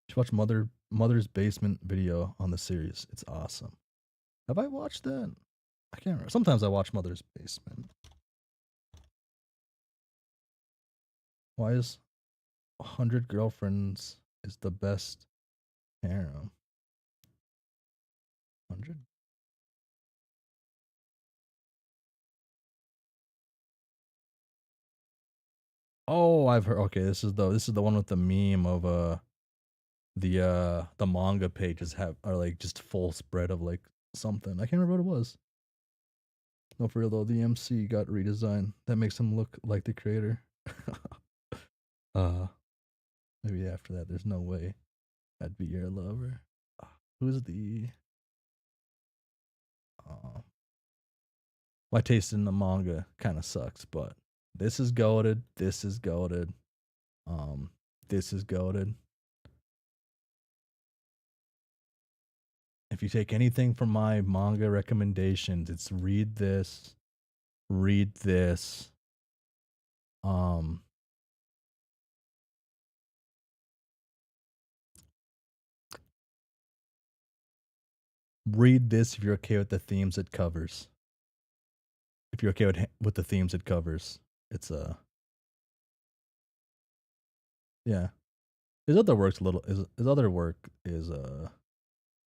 just watch Mother's Basement video on the series. It's awesome. Have I watched that? I can't remember. Sometimes I watch Mother's Basement. Why is 100 Girlfriends is the best harem? 100? Oh, I've heard. Okay, this is the one with the meme of the manga pages are like just full spread of like something. I can't remember what it was. No, for real though, the MC got redesigned. That makes him look like the creator. uh, maybe after that, there's no way I'd be your lover. Who's the? Uh, my taste in the manga kind of sucks, but this is goated. This is goated. Um, this is goated. if you take anything from my manga recommendations, it's read this, um, read this if you're okay with the themes it covers. If you're okay with the themes it covers, it's yeah. His other work is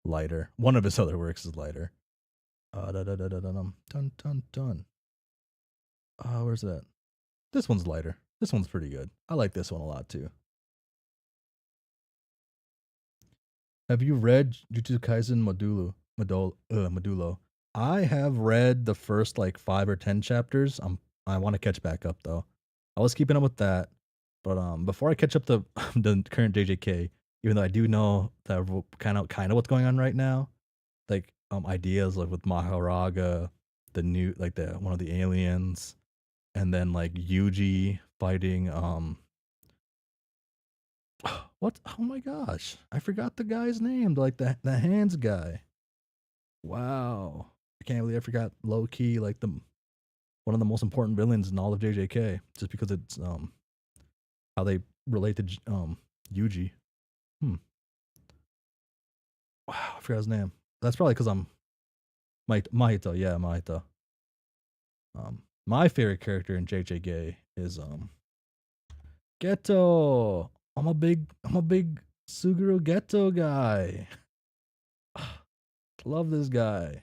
lighter. One of his other works is lighter. Da da da da da dum dun dun dun. Where's that? This one's lighter. This one's pretty good. I like this one a lot too. Have you read Jujutsu Kaisen Modulo? I have read the first like 5 or 10 chapters. I want to catch back up though. I was keeping up with that, but before I catch up the the current JJK, even though I do know that kind of what's going on right now, like ideas like with Maharaga, the new like the one of the aliens, and then like Yuji fighting what? Oh my gosh, I forgot the guy's name. Like the hands guy. Wow, I can't believe I forgot low key like the one of the most important villains in all of JJK just because it's how they relate to Yuji. Hmm. Wow, I forgot his name. That's probably because I'm Mahito. Yeah, Mahito. My favorite character in JJK is Geto. I'm a big Suguru Geto guy. Love this guy.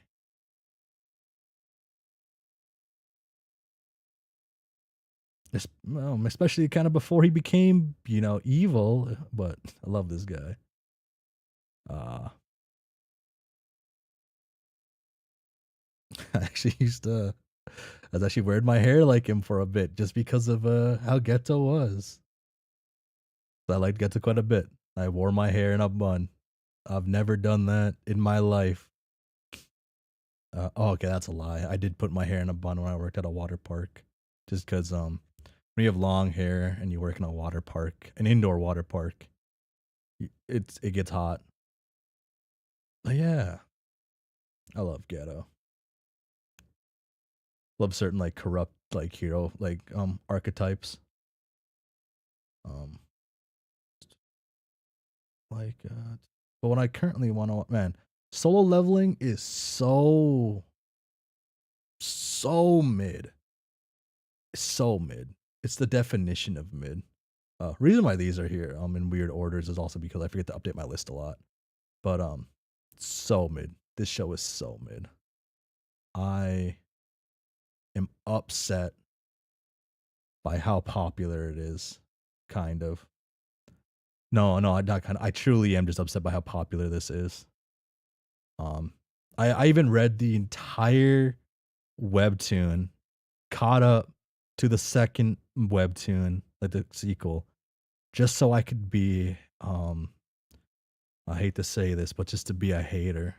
Especially kind of before he became, evil. But I love this guy. Uh, I actually used to. I was actually wearing my hair like him for a bit just because of how Geto was. I liked Geto quite a bit. I wore my hair in a bun. I've never done that in my life. Okay, that's a lie. I did put my hair in a bun when I worked at a water park, just because when you have long hair and you work in a water park, an indoor water park, it gets hot. But yeah, I love Ghetto. Love certain like corrupt like hero like archetypes. Um, like but what I currently want to man, solo leveling is so mid. So mid. It's the definition of mid. Reason why these are here in weird orders is also because I forget to update my list a lot. But so mid. This show is so mid. I am upset by how popular it is. Kind of. No, I'm not kind of. I truly am just upset by how popular this is. Um, I even read the entire webtoon, caught up to the second webtoon, like the sequel, just so I could be I hate to say this, but just to be a hater.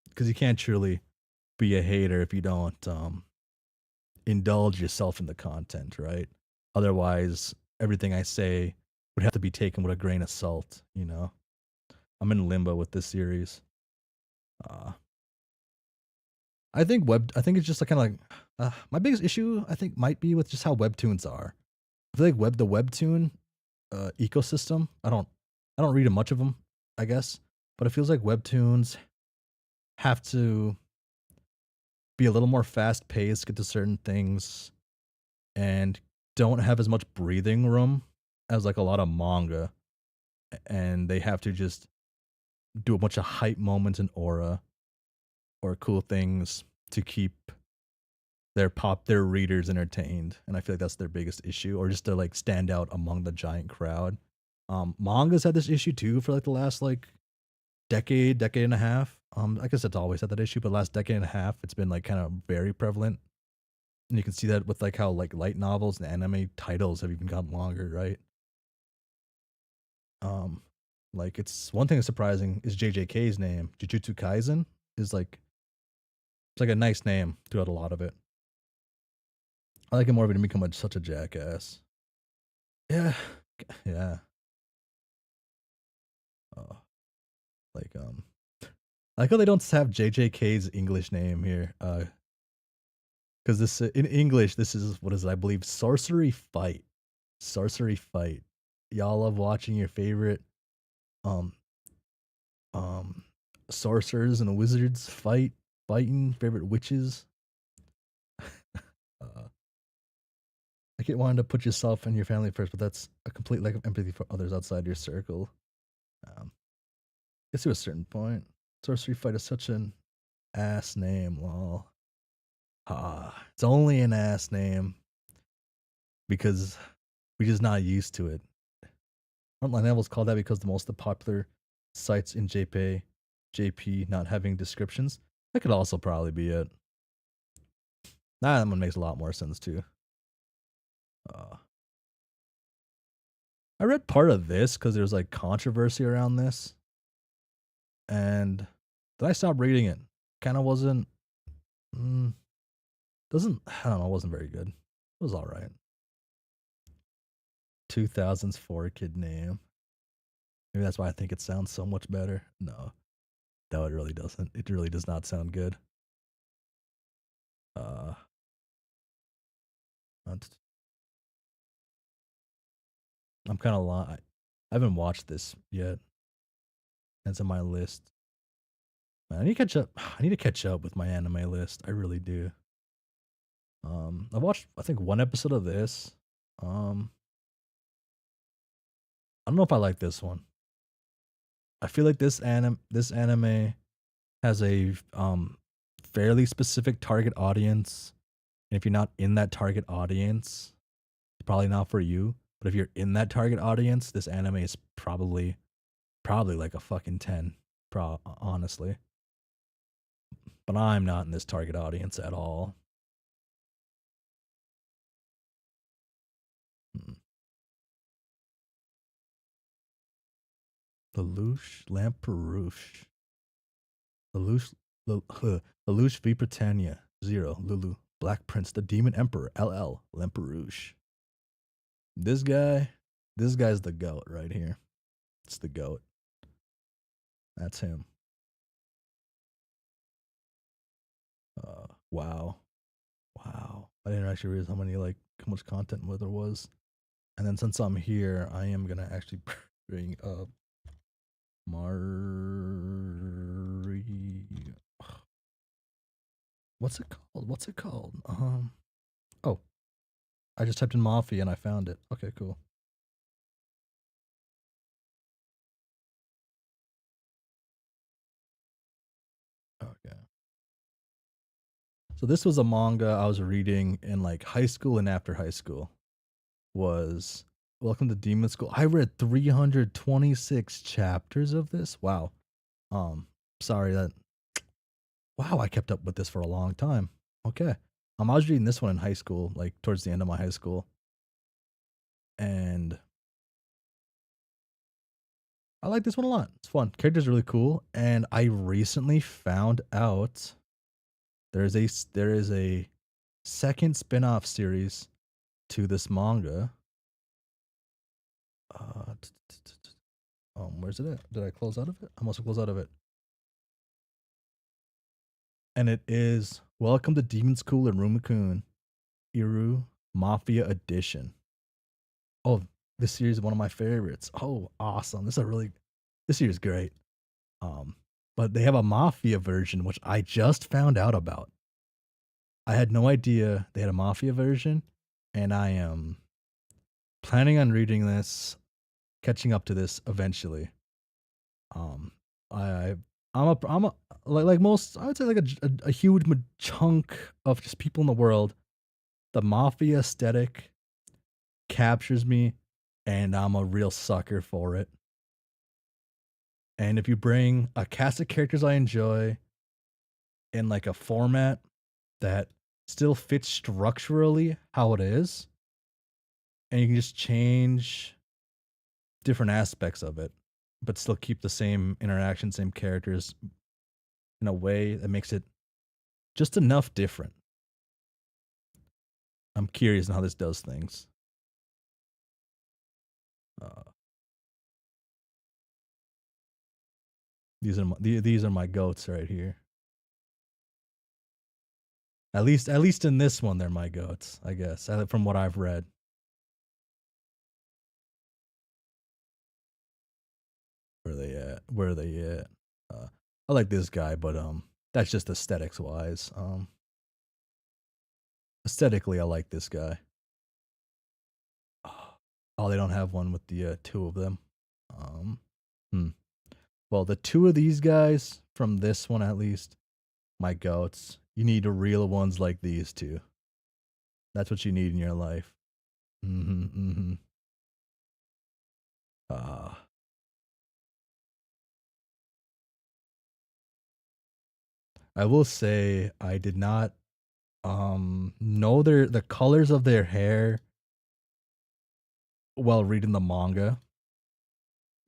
Because you can't truly be a hater if you don't indulge yourself in the content, right? Otherwise, everything I say would have to be taken with a grain of salt, I'm in limbo with this series. Uh I think it's just like kind of like my biggest issue I think might be with just how webtoons are. I feel like the webtoon ecosystem. I don't read much of them, I guess, but it feels like webtoons have to be a little more fast paced, get to certain things, and don't have as much breathing room as like a lot of manga. And they have to just do a bunch of hype moments and aura or cool things to keep their readers entertained. And I feel like that's their biggest issue, or just to like stand out among the giant crowd. Manga's had this issue too for like the last like decade and a half. I guess it's always had that issue, but last decade and a half, it's been like kind of very prevalent. And you can see that with like how like light novels and anime titles have even gotten longer, right? Um, like it's one thing that's surprising is JJK's name, Jujutsu Kaisen, is like it's like a nice name throughout a lot of it. I like it more of it to become such a jackass. Yeah, yeah. Uh, like I like how they don't have JJK's English name here, because this in English, this is what is it? I believe Sorcery Fight. Sorcery Fight. Y'all love watching your favorite um um sorcerers and wizards fighting favorite witches. Uh, I get wanting to put yourself and your family first, but that's a complete lack of empathy for others outside your circle. Gets to a certain point. Sorcery Fight is such an ass name, lol. It's only an ass name because we're just not used to it. Frontline Levels called that because the most of the popular sites in JP not having descriptions. That could also probably be it. That one makes a lot more sense too. I read part of this because there's like controversy around this, and then I stopped reading it. Kind of wasn't. Doesn't I don't know. It wasn't very good. It was all right. 2000s 4 kid name. Maybe that's why I think it sounds so much better. No, it really doesn't. It really does not sound good. Uh, I'm kind of I haven't watched this yet. It's on my list. Man, I need to catch up. I need to catch up with my anime list. I really do. I watched I think one episode of this. I don't know if I like this one. I feel like this anime has a fairly specific target audience. And if you're not in that target audience, it's probably not for you. But if you're in that target audience, this anime is probably like a fucking 10, honestly. But I'm not in this target audience at all. Mm. Lelouch Lamperouche. Lelouch Lelouch v Britannia 0 Lulu Black Prince the Demon Emperor LL Lamperouche. This guy's the goat right here. It's the goat. That's him. Wow. Wow. I didn't actually realize how much content there was. And then since I'm here, I am gonna actually bring up Mari. What's it called? What's it called? Oh, I just typed in Mafia and I found it. Okay, cool. Okay. So this was a manga I was reading in like high school and after high school. Was Welcome to Demon School. I read 326 chapters of this. Wow. Sorry that. Wow, I kept up with this for a long time. Okay. I was reading this one in high school, like towards the end of my high school, and I like this one a lot. It's fun. Character's really cool, and I recently found out there is a second spin-off series to this manga. Where's it at? Did I close out of it? I must have closed out of it. And it is Welcome to Demon School in Rumakun, Iru Mafia Edition. Oh, this series is one of my favorites. Oh, awesome! This series is great. But they have a Mafia version, which I just found out about. I had no idea they had a Mafia version, and I am planning on reading this, catching up to this eventually. Um, I I'm a like most I would say like a huge chunk of just people in the world. The Mafia aesthetic captures me, and I'm a real sucker for it. And if you bring a cast of characters I enjoy in like a format that still fits structurally how it is, and you can just change different aspects of it, but still keep the same interaction, same characters in a way that makes it just enough different. I'm curious on how this does things. Uh, These are my goats right here. At least in this one, they're my goats, I guess, from what I've read. Where are they at? Where are they at? I like this guy, but that's just aesthetics wise. Aesthetically, I like this guy. Oh, they don't have one with the two of them. Um, hmm. Well, the two of these guys from this one, at least, my goats. You need real ones like these two. That's what you need in your life. Mm-hmm. Mm-hmm. Uh, I will say I did not know the colors of their hair while reading the manga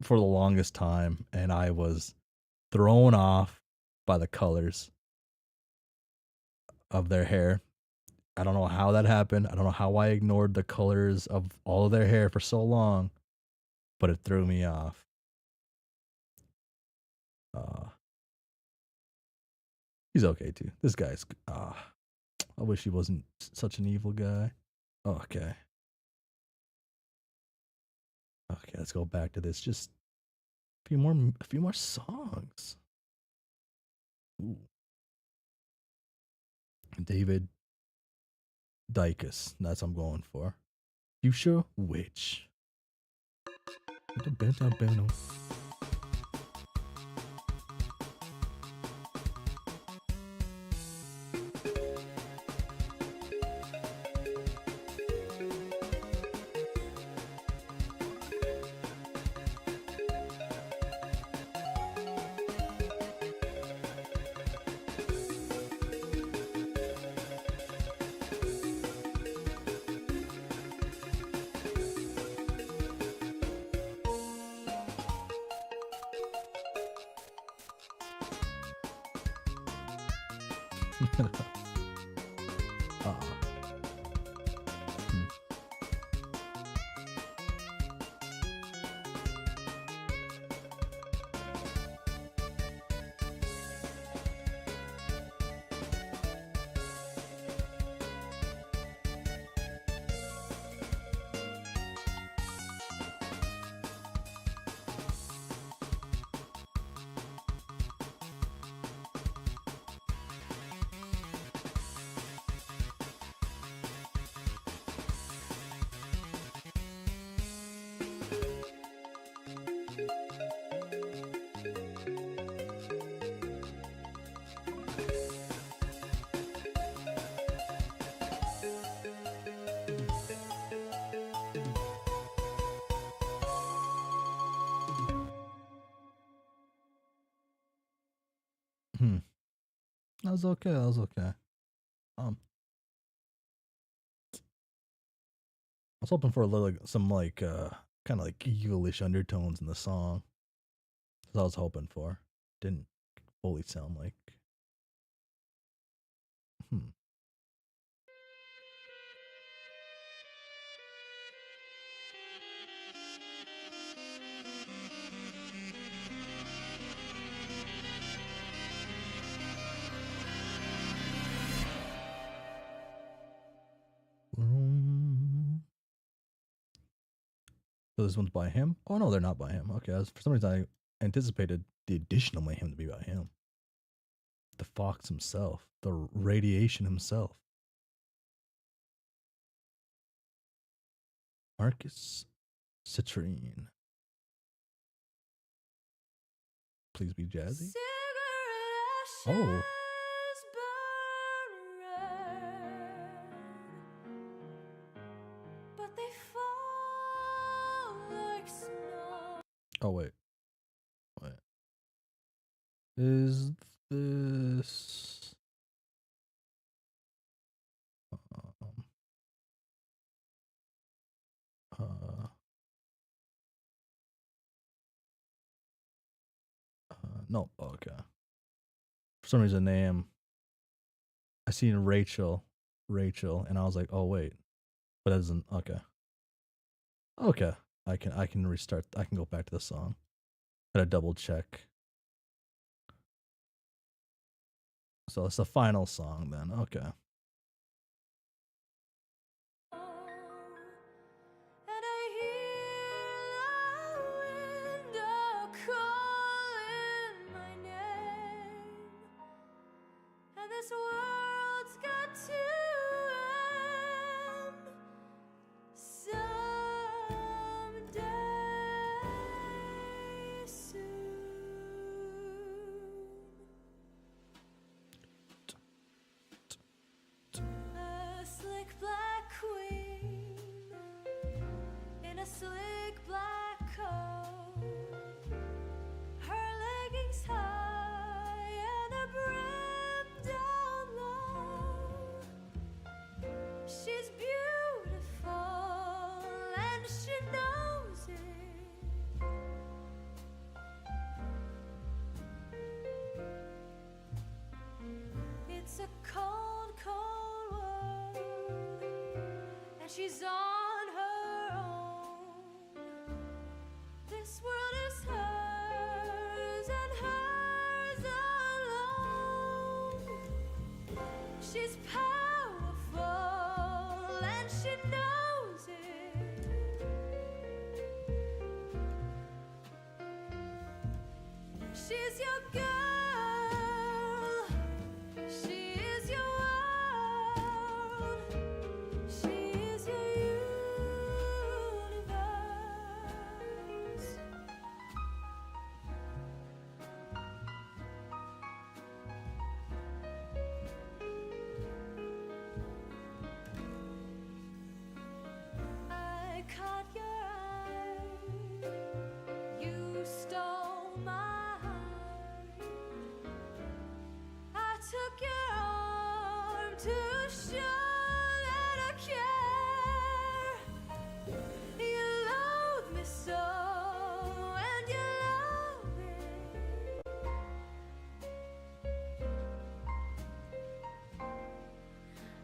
for the longest time, and I was thrown off by the colors of their hair. I don't know how that happened. I don't know how I ignored the colors of all of their hair for so long, but it threw me off. Uh, he's okay too. This guy's. I wish he wasn't such an evil guy. Okay. Okay, let's go back to this. Just a few more songs. Ooh. David Dykus. That's what I'm going for. Fuchsia Witch. uh, hmm. Hmm. That was okay. That was okay. Um, I was hoping for a little, some like, kind of like evilish undertones in the song. That's what I was hoping for. Didn't fully sound like. Hmm. Mm. So this one's by him? Oh no, they're not by him. Okay, for some reason I anticipated the additional mayhem to be by him. The fox himself, the radiation himself, Marcus Citrine. Please be jazzy. Cigarette Oh, ashes burn red, but they fall like snow. oh wait. Is this? Um, uh, no. Okay. For some reason, name I seen Rachel, and I was like, oh wait, but that doesn't. Okay. Okay. I can restart. I can go back to the song. Gotta double check. So it's the final song then. Okay. And I hear the wind calling my name, and this world's got to end someday soon. A slick black queen in a slick black coat, her leggings high and her brim down low. She's beautiful and she knows it. It's a cold, cold world, and she's on her own. This world is hers and hers alone. She's powerful and she knows it. She's your girl. She is your world. She is your universe. I caught your eye. You stole my heart. I took your arm to show that I care. You loathe me so, and you love me.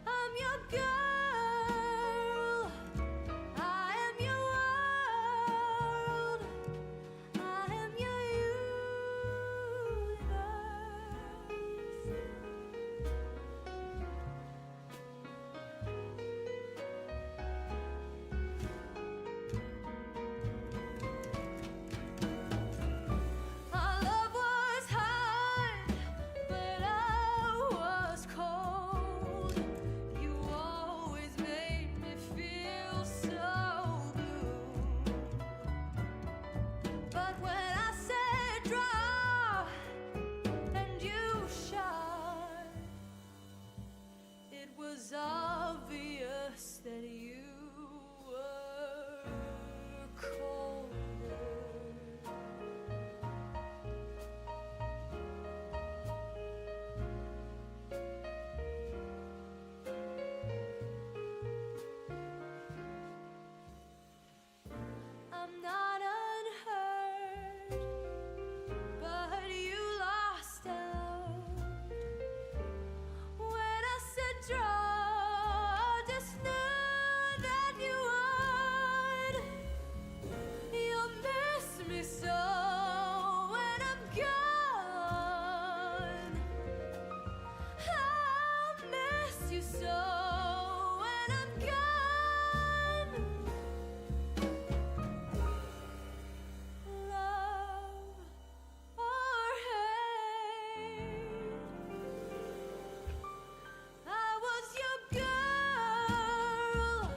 I'm your girl. I am your world. I am your universe. Our love was high, but I was cold. You always made me feel so blue. But when I said draw and you shot, it was obvious that you were colder. I'm not unhurt, but you lost out. When I said draw, I just knew that you would. You'll miss me so when I'm gone. I'll miss you so when I'm gone. Love or hate, I was your girl.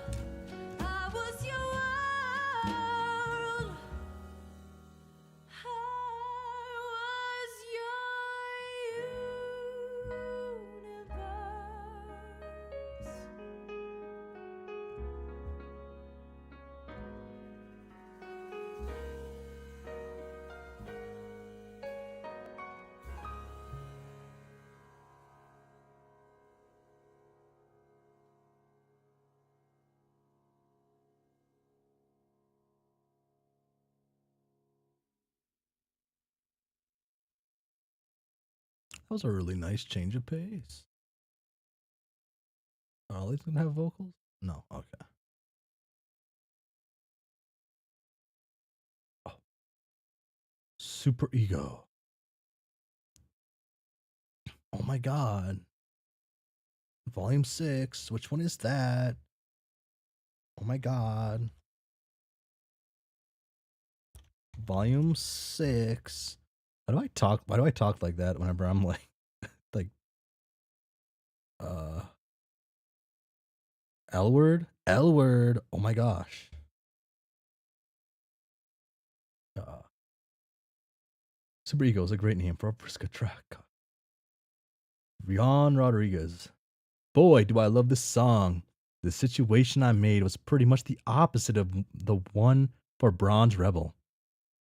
I was your world. I was your universe. That was a really nice change of pace. Are Ollie's gonna have vocals? No. Okay. Oh. Super ego. Oh my god. Volume 6. Which one is that? Oh my god. Volume 6. Why do I talk like that whenever I'm like uh L word? L word. Oh my gosh. Uh Super Ego is a great name for a Brisca track. Rion Rodriguez. Boy, do I love this song. The situation I made was pretty much the opposite of the one for Bronze Rebel.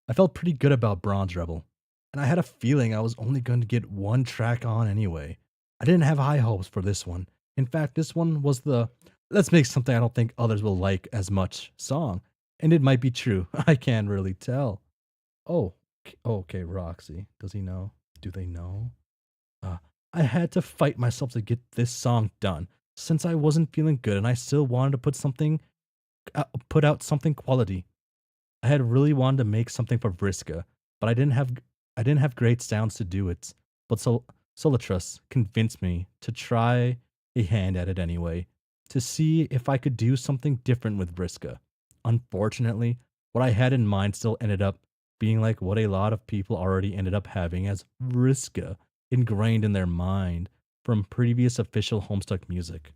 I felt pretty good about Bronze Rebel, and I had a feeling I was only going to get one track on anyway. I didn't have high hopes for this one. In fact, this one was the let's make something I don't think others will like as much song. And it might be true. I can't really tell. Oh, okay, Roxy. Does he know? Do they know? Uh, I had to fight myself to get this song done since I wasn't feeling good and I still wanted to put out something quality. I had really wanted to make something for Vriska, but I didn't have great sounds to do it. But Solatrus convinced me to try a hand at it anyway, to see if I could do something different with Vriska. Unfortunately, what I had in mind still ended up being like what a lot of people already ended up having as Vriska ingrained in their mind from previous official Homestuck music.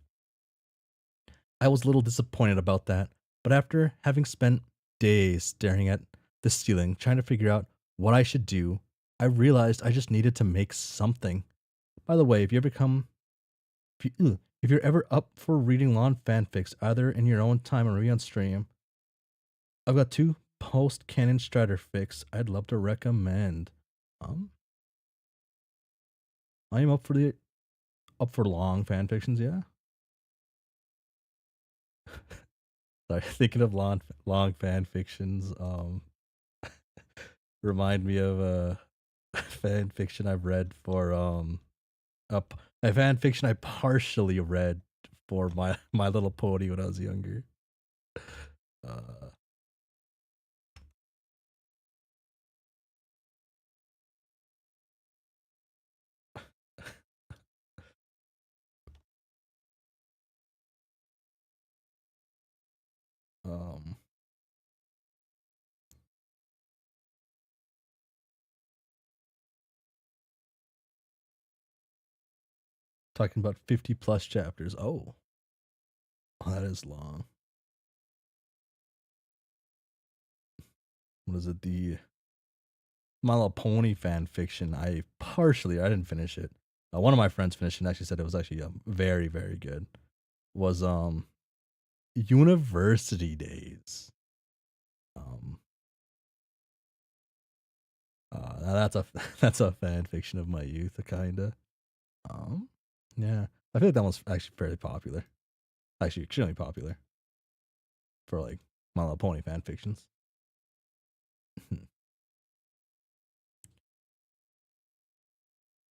I was a little disappointed about that, but after having spent days staring at the ceiling trying to figure out what I should do, I realized I just needed to make something. By the way, if you're ever up for reading long fanfics, either in your own time or on stream, I've got 2 post canon Strider fics I'd love to recommend. I am up for long fanfictions, yeah. Sorry, thinking of long fan fictions, remind me of a fan fiction I've read for a fan fiction I partially read for My Little Pony when I was younger. Uh, um, talking about 50 plus chapters. Oh, that is long. What is it? The My Little Pony fan fiction. I didn't finish it. One of my friends finished it and actually said it was actually very, very good. Was University Days. Um, that's a that's a fan fiction of my youth, kinda. Um, yeah, I feel like that one's actually fairly popular. Actually, extremely popular for like My Little Pony fan fictions.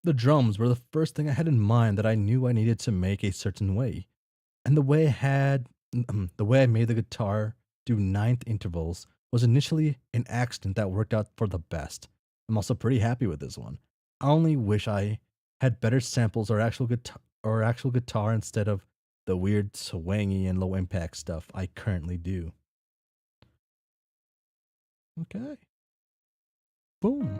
The drums were the first thing I had in mind that I knew I needed to make a certain way, and the way I made the guitar do ninth intervals was initially an accident that worked out for the best. I'm also pretty happy with this one. I only wish I had better samples or actual guitar instead of the weird swangy and low impact stuff I currently do. Okay. Boom.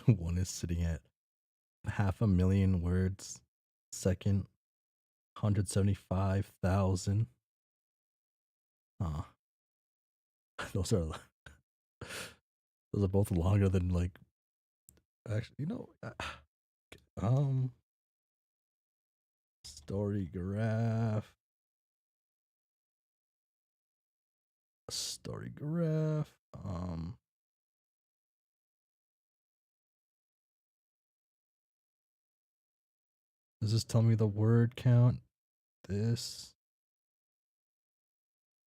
One is sitting at half a million words. Second, 175,000. Huh. Those are those are both longer than like actually, um story graph. Story graph. Does this tell me the word count? This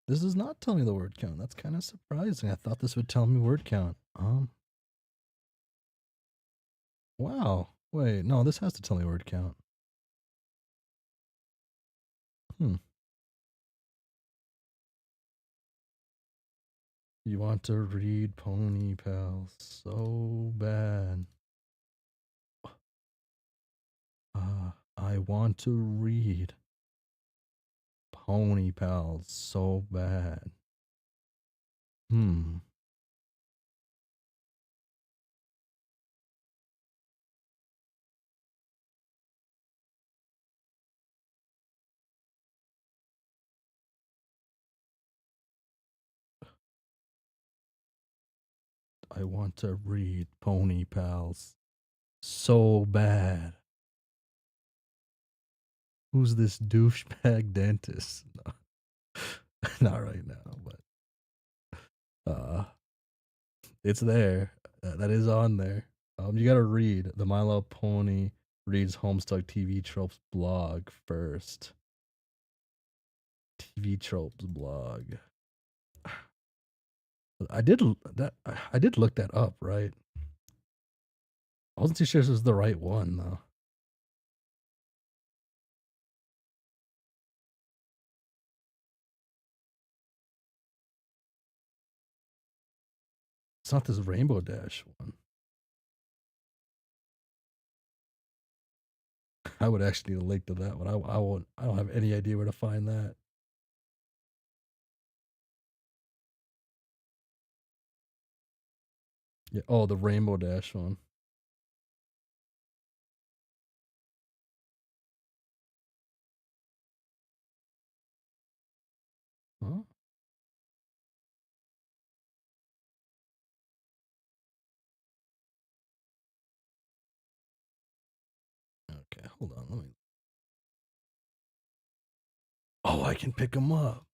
this does not tell me the word count. That's kind of surprising. I thought this would tell me word count. Wow. Wait, no, this has to tell me word count. Hmm. You want to read Pony Pal so bad. I want to read Pony Pal so bad. Hmm. I want to read Pony Pals so bad. Who's this douchebag dentist? No, not right now, but uh it's there. That is on there. You gotta read the My Little Pony reads Homestuck TV tropes blog first. TV tropes blog. I did look that up, right? I wasn't too sure this was the right one though. It's not this Rainbow Dash one. I would actually need a link to that one. I won't. I don't have any idea where to find that. Yeah. Oh, the Rainbow Dash one. Huh? Okay, hold on. Let me. Oh, I can pick them up.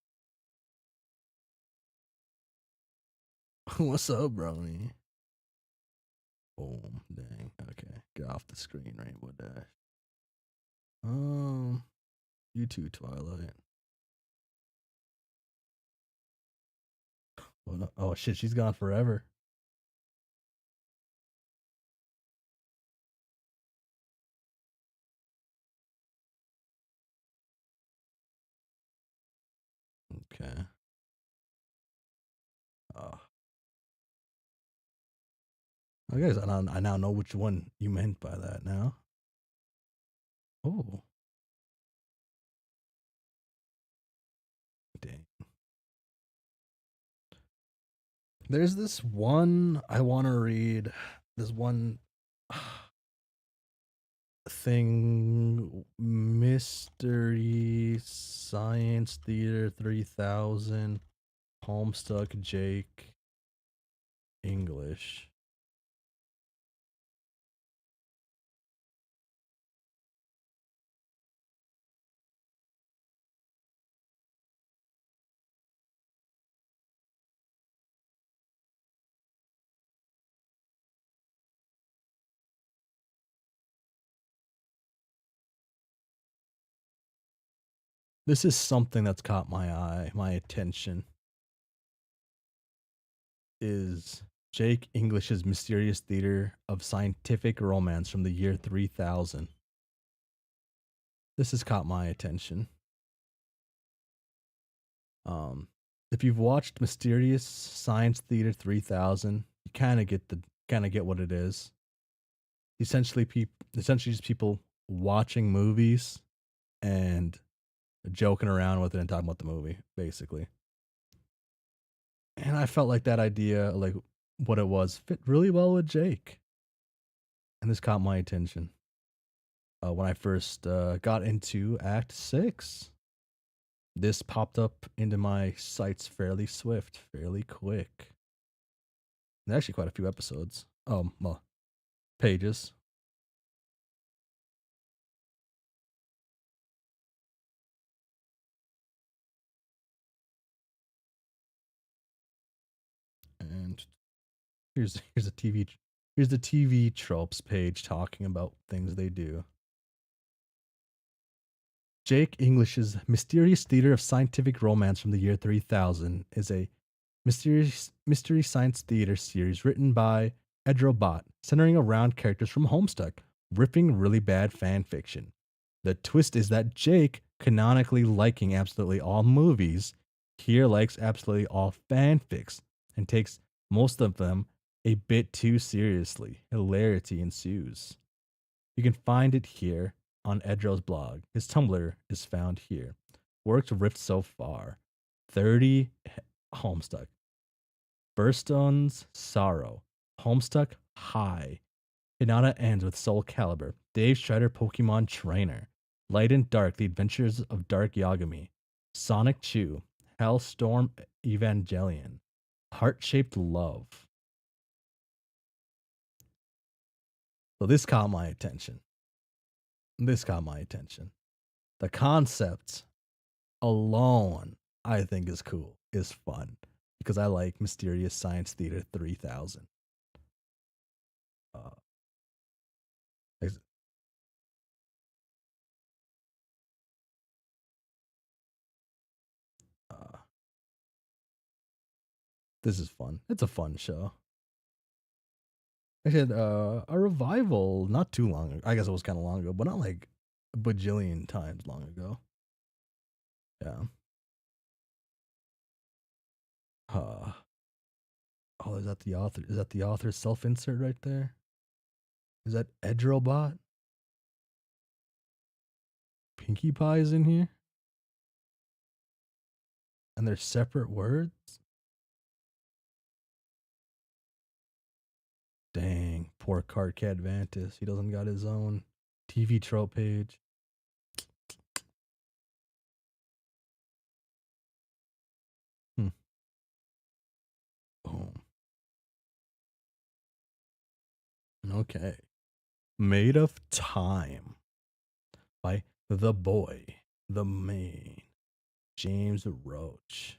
What's up, Brony? Oh, dang. Okay, get off the screen, Rainbow Dash. Um, you too, Twilight. Oh, no. Oh shit, she's gone forever. Okay. Uh, I guess I now know which one you meant by that now. Oh, dang. There's this one I want to read. This one thing, Mystery Science Theater 3000, Homestuck Jake, English. This is something that's caught my eye, my attention. Is Jake English's Mysterious Theater of Scientific Romance from the year 3000. This has caught my attention. Um, if you've watched Mysterious Science Theater 3000, you kind of get what it is. Essentially just people watching movies and joking around with it and talking about the movie, basically. And I felt like that idea, like what it was, fit really well with Jake. and this caught my attention when I first got into Act 6. This popped up into my sights fairly swift, fairly quick. And actually, quite a few episodes. Well, pages. And here's the TV tropes page talking about things they do. Jake English's mysterious theater of scientific romance from the year 3000 is a mystery science theater series written by Edrobot, centering around characters from Homestuck, ripping really bad fan fiction. The twist is that Jake, canonically liking absolutely all movies, here likes absolutely all fanfics and takes most of them a bit too seriously. Hilarity ensues. You can find it here on Edro's blog. His Tumblr is found here. Works ripped so far. 30 Homestuck. Burstone's Sorrow. Homestuck High. Hinata ends with Soul Calibur. Dave Strider Pokemon Trainer. Light and Dark, The Adventures of Dark Yagami. Sonic Chew. Hellstorm Evangelion. Heart-Shaped Love. So this caught my attention. The concept alone, I think, is cool, is fun, because I like Mysterious Science Theater 3000. Uh, uh, this is fun. It's a fun show. I had a revival not too long ago. I guess it was kind of long ago, but not like a bajillion times long ago. Yeah. Oh, is that the author? Is that the author's self-insert right there? Is that Edrobot? Pinkie Pie is in here? And they're separate words? Dang, poor Cardcat Vantis. He doesn't got his own TV trope page. Boom. Okay. Made of Time by the boy, the main, James Roach.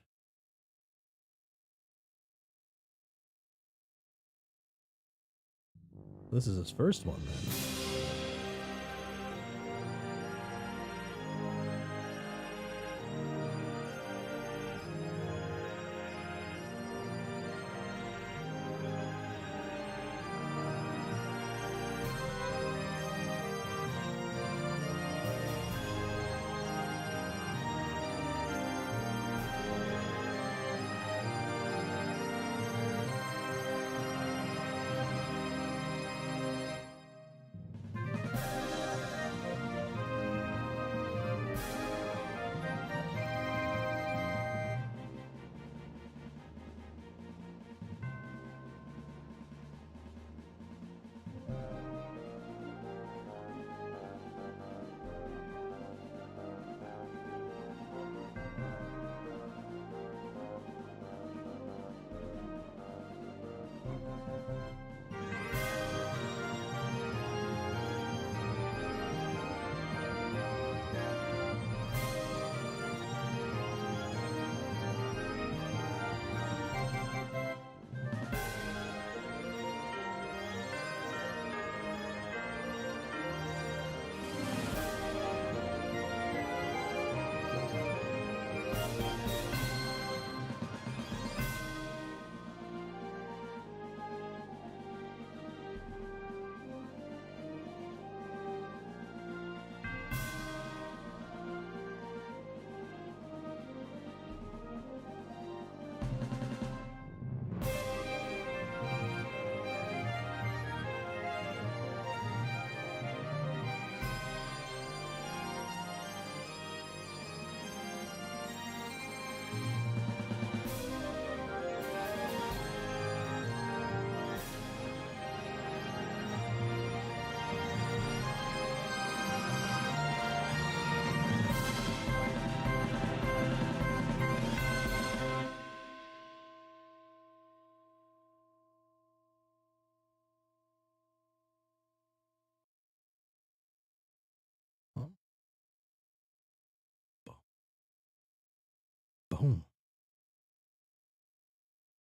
This is his first one, then.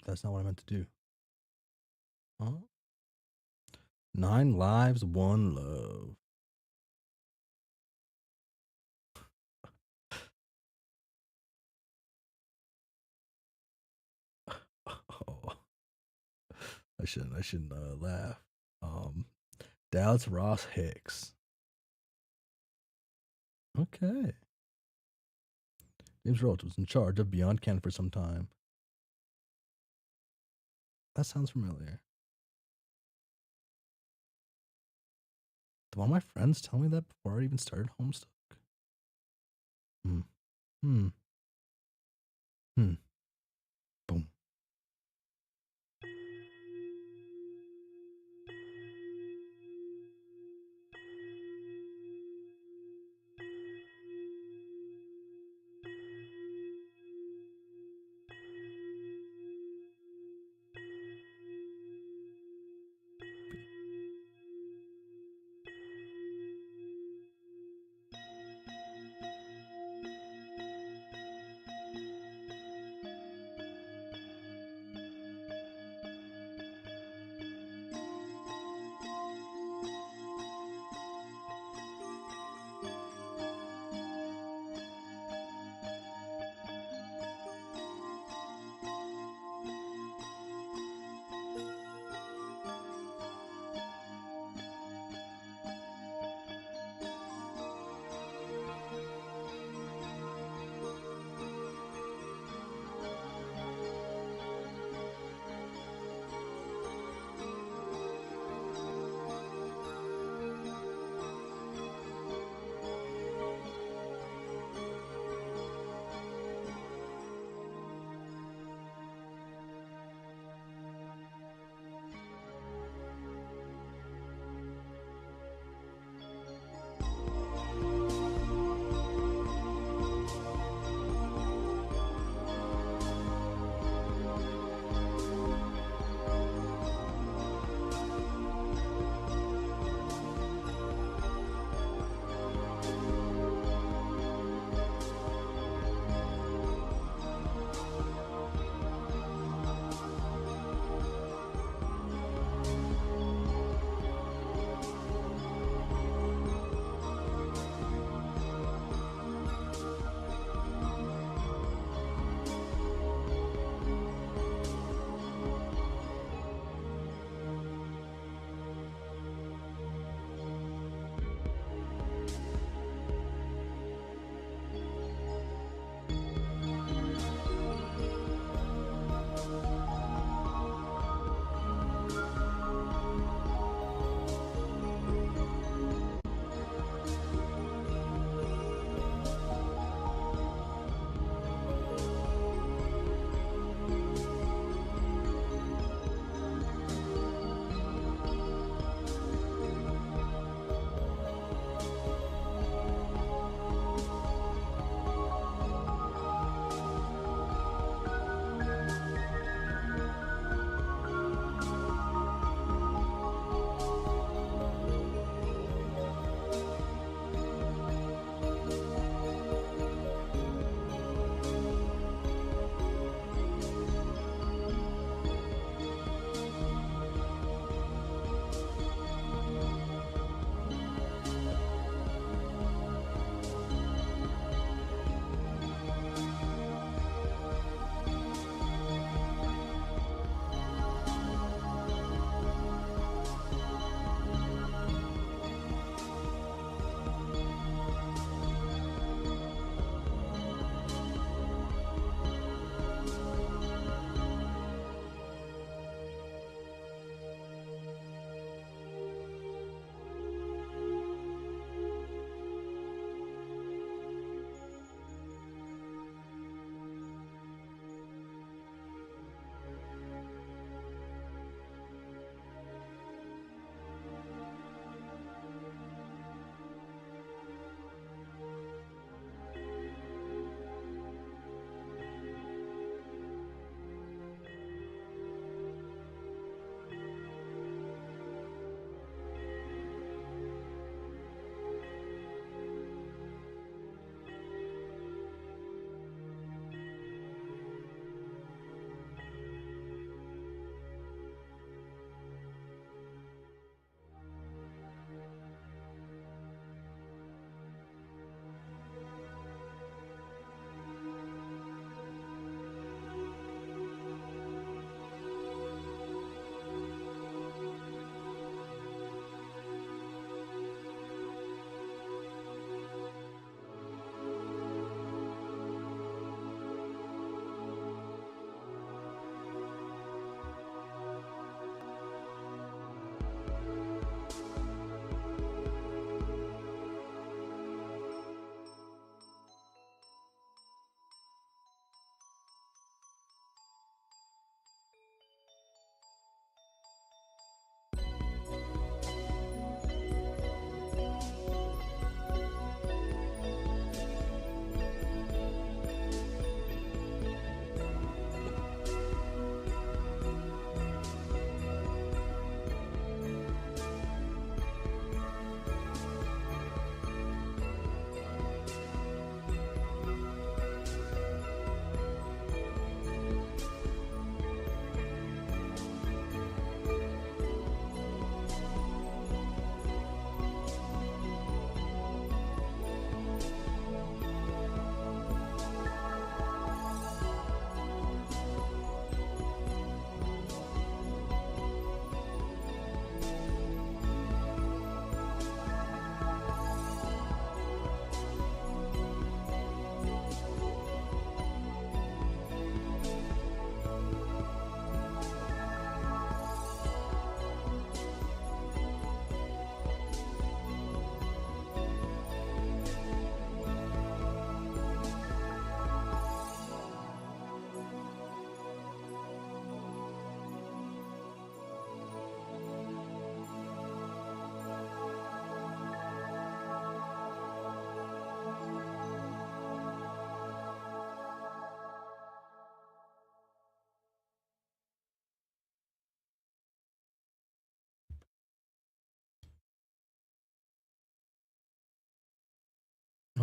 That's not what I meant to do. Huh? 9 lives, 1 love. Oh, I shouldn't laugh. Um, Dallas Ross Hicks. Okay. James Rhodes was in charge of Beyond Canon for some time. That sounds familiar. Did one of my friends tell me that before I even started Homestuck? Hmm. Hmm. Hmm. Boom.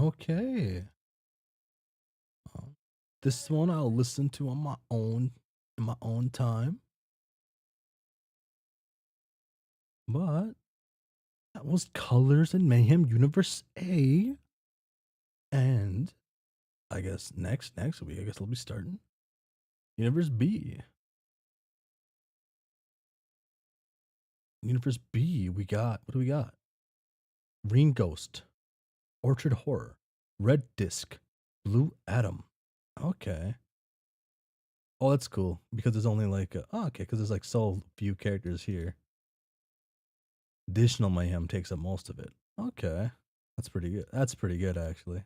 Okay. Um, this one I'll listen to on my own in my own time. But that was Colors and Mayhem Universe A. And I guess next week, I guess we'll be starting Universe B. Universe B, we got what do we got? Green Ghost, Orchard Horror, Red Disc, Blue Atom. Okay. Oh, that's cool because there's only like oh, okay, because there's like so few characters here. Additional Mayhem takes up most of it. Okay, that's pretty good. That's pretty good actually.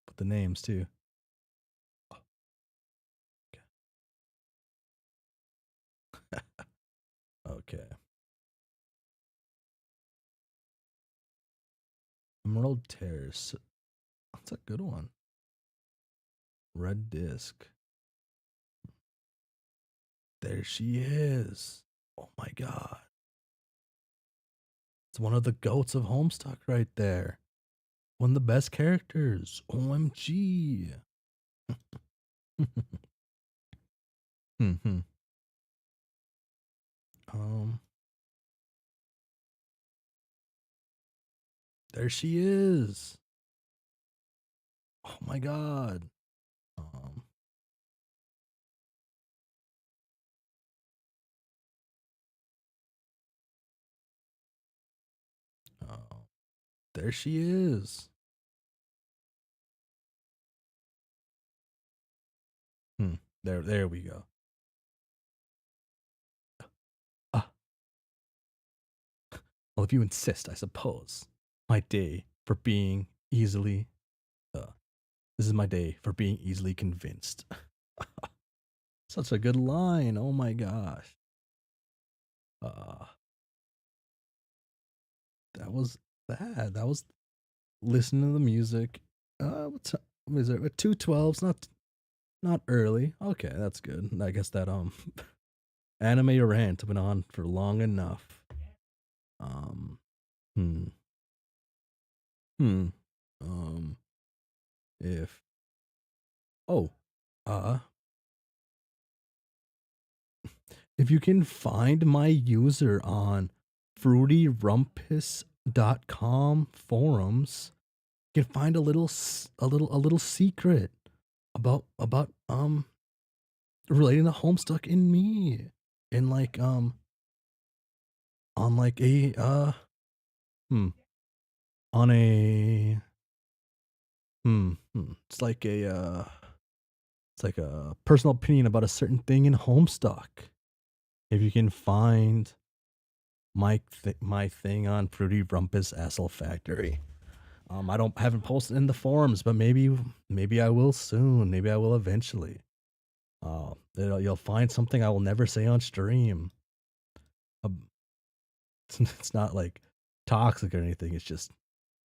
But the names too. Oh, okay. Okay. Emerald Terrace. That's a good one. Red Disc. There she is. Oh my god. It's one of the goats of Homestuck right there. One of the best characters. OMG. hmm Um, there she is. Oh my god. Um, oh, there she is. There we go. Ah, well, if you insist, I suppose. My day for being easily. Uh, this is my day for being easily convinced. Such a good line. Oh my gosh. Uh, that was that. That was listening to the music. What is it? 212's not early. Okay, that's good. I guess that anime rant went on for long enough. Um, hmm, hmm. Um, if oh, uh, if you can find my user on fruityrumpus.com forums, you can find a little secret about relating to Homestuck in me and like on like a hmm on a it's like a personal opinion about a certain thing in Homestuck. If you can find my thing on Fruity Rumpus Asshole Factory. I don't haven't posted in the forums, but maybe I will soon. Maybe I will eventually. You'll find something I will never say on stream. Um, it's not like toxic or anything. It's just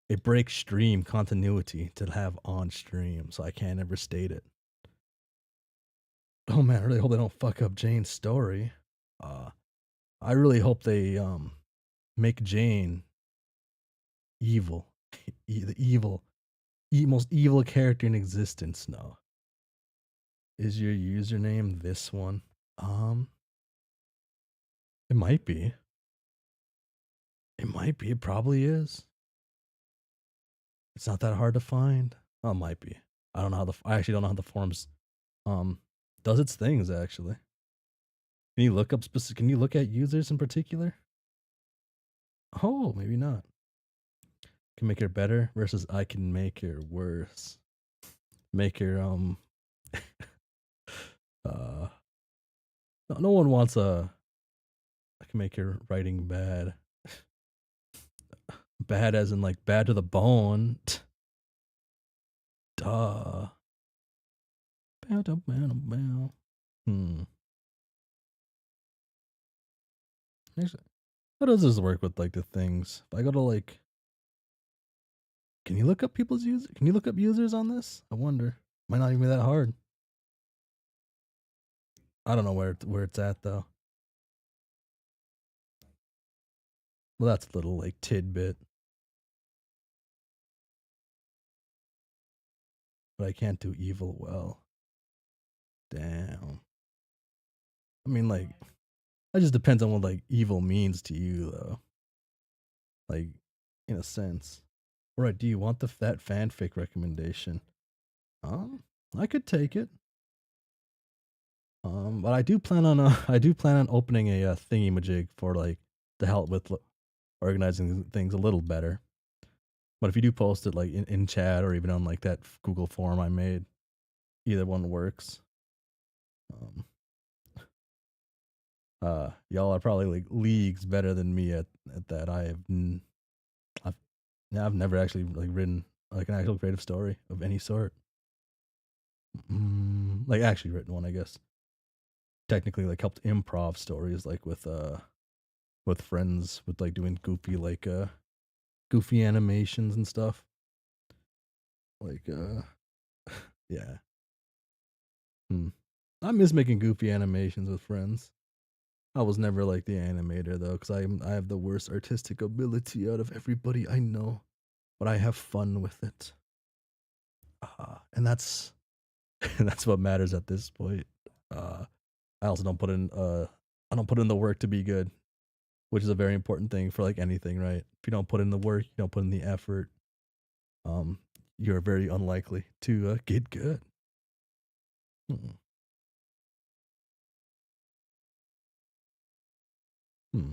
it breaks stream continuity to have on stream, so I can't ever state it. Oh man, I really hope they don't fuck up Jane's story. Uh, I really hope they make Jane evil, the most evil character in existence. No, is your username this one? Um, it might be. It might be. It probably is. It's not that hard to find. Oh, it might be. I don't know how I actually don't know how the forums um does its things actually. Can you look up specific? Can you look at users in particular? Oh, maybe not. Can make her better versus I can make her worse. Make her uh no one wants a I can make her writing bad. Bad as in like bad to the bone. Duh. Bow, bow, bow, bow. Actually, how does this work with like the things? If I go to like can you look up people's users? Can you look up users on this? I wonder. Might not even be that hard. I don't know where it's at though. Well, that's a little like tidbit. but I can't do evil well. Damn. I mean, like, that just depends on what like evil means to you, though. Like, in a sense. All right, do you want that fanfic recommendation? I could take it. But I do plan on I do plan on opening a thingy-majig for like to help with organizing things a little better. But if you do post it like in chat or even on like that Google form I made, either one works. Um, y'all are probably like leagues better than me at that. I've I've never actually like written like an actual creative story of any sort. Like actually written one, I guess. Technically, like helped improv stories, like with friends, with like doing goofy animations and stuff. Like yeah. Hmm. I miss making goofy animations with friends. I was never like the animator though, because I have the worst artistic ability out of everybody I know, but I have fun with it. And that's and that's what matters at this point. Uh, I also don't put in I don't put in the work to be good, which is a very important thing for like anything, right? If you don't put in the work, you don't put in the effort, um, you're very unlikely to get good. Hmm. Hmm.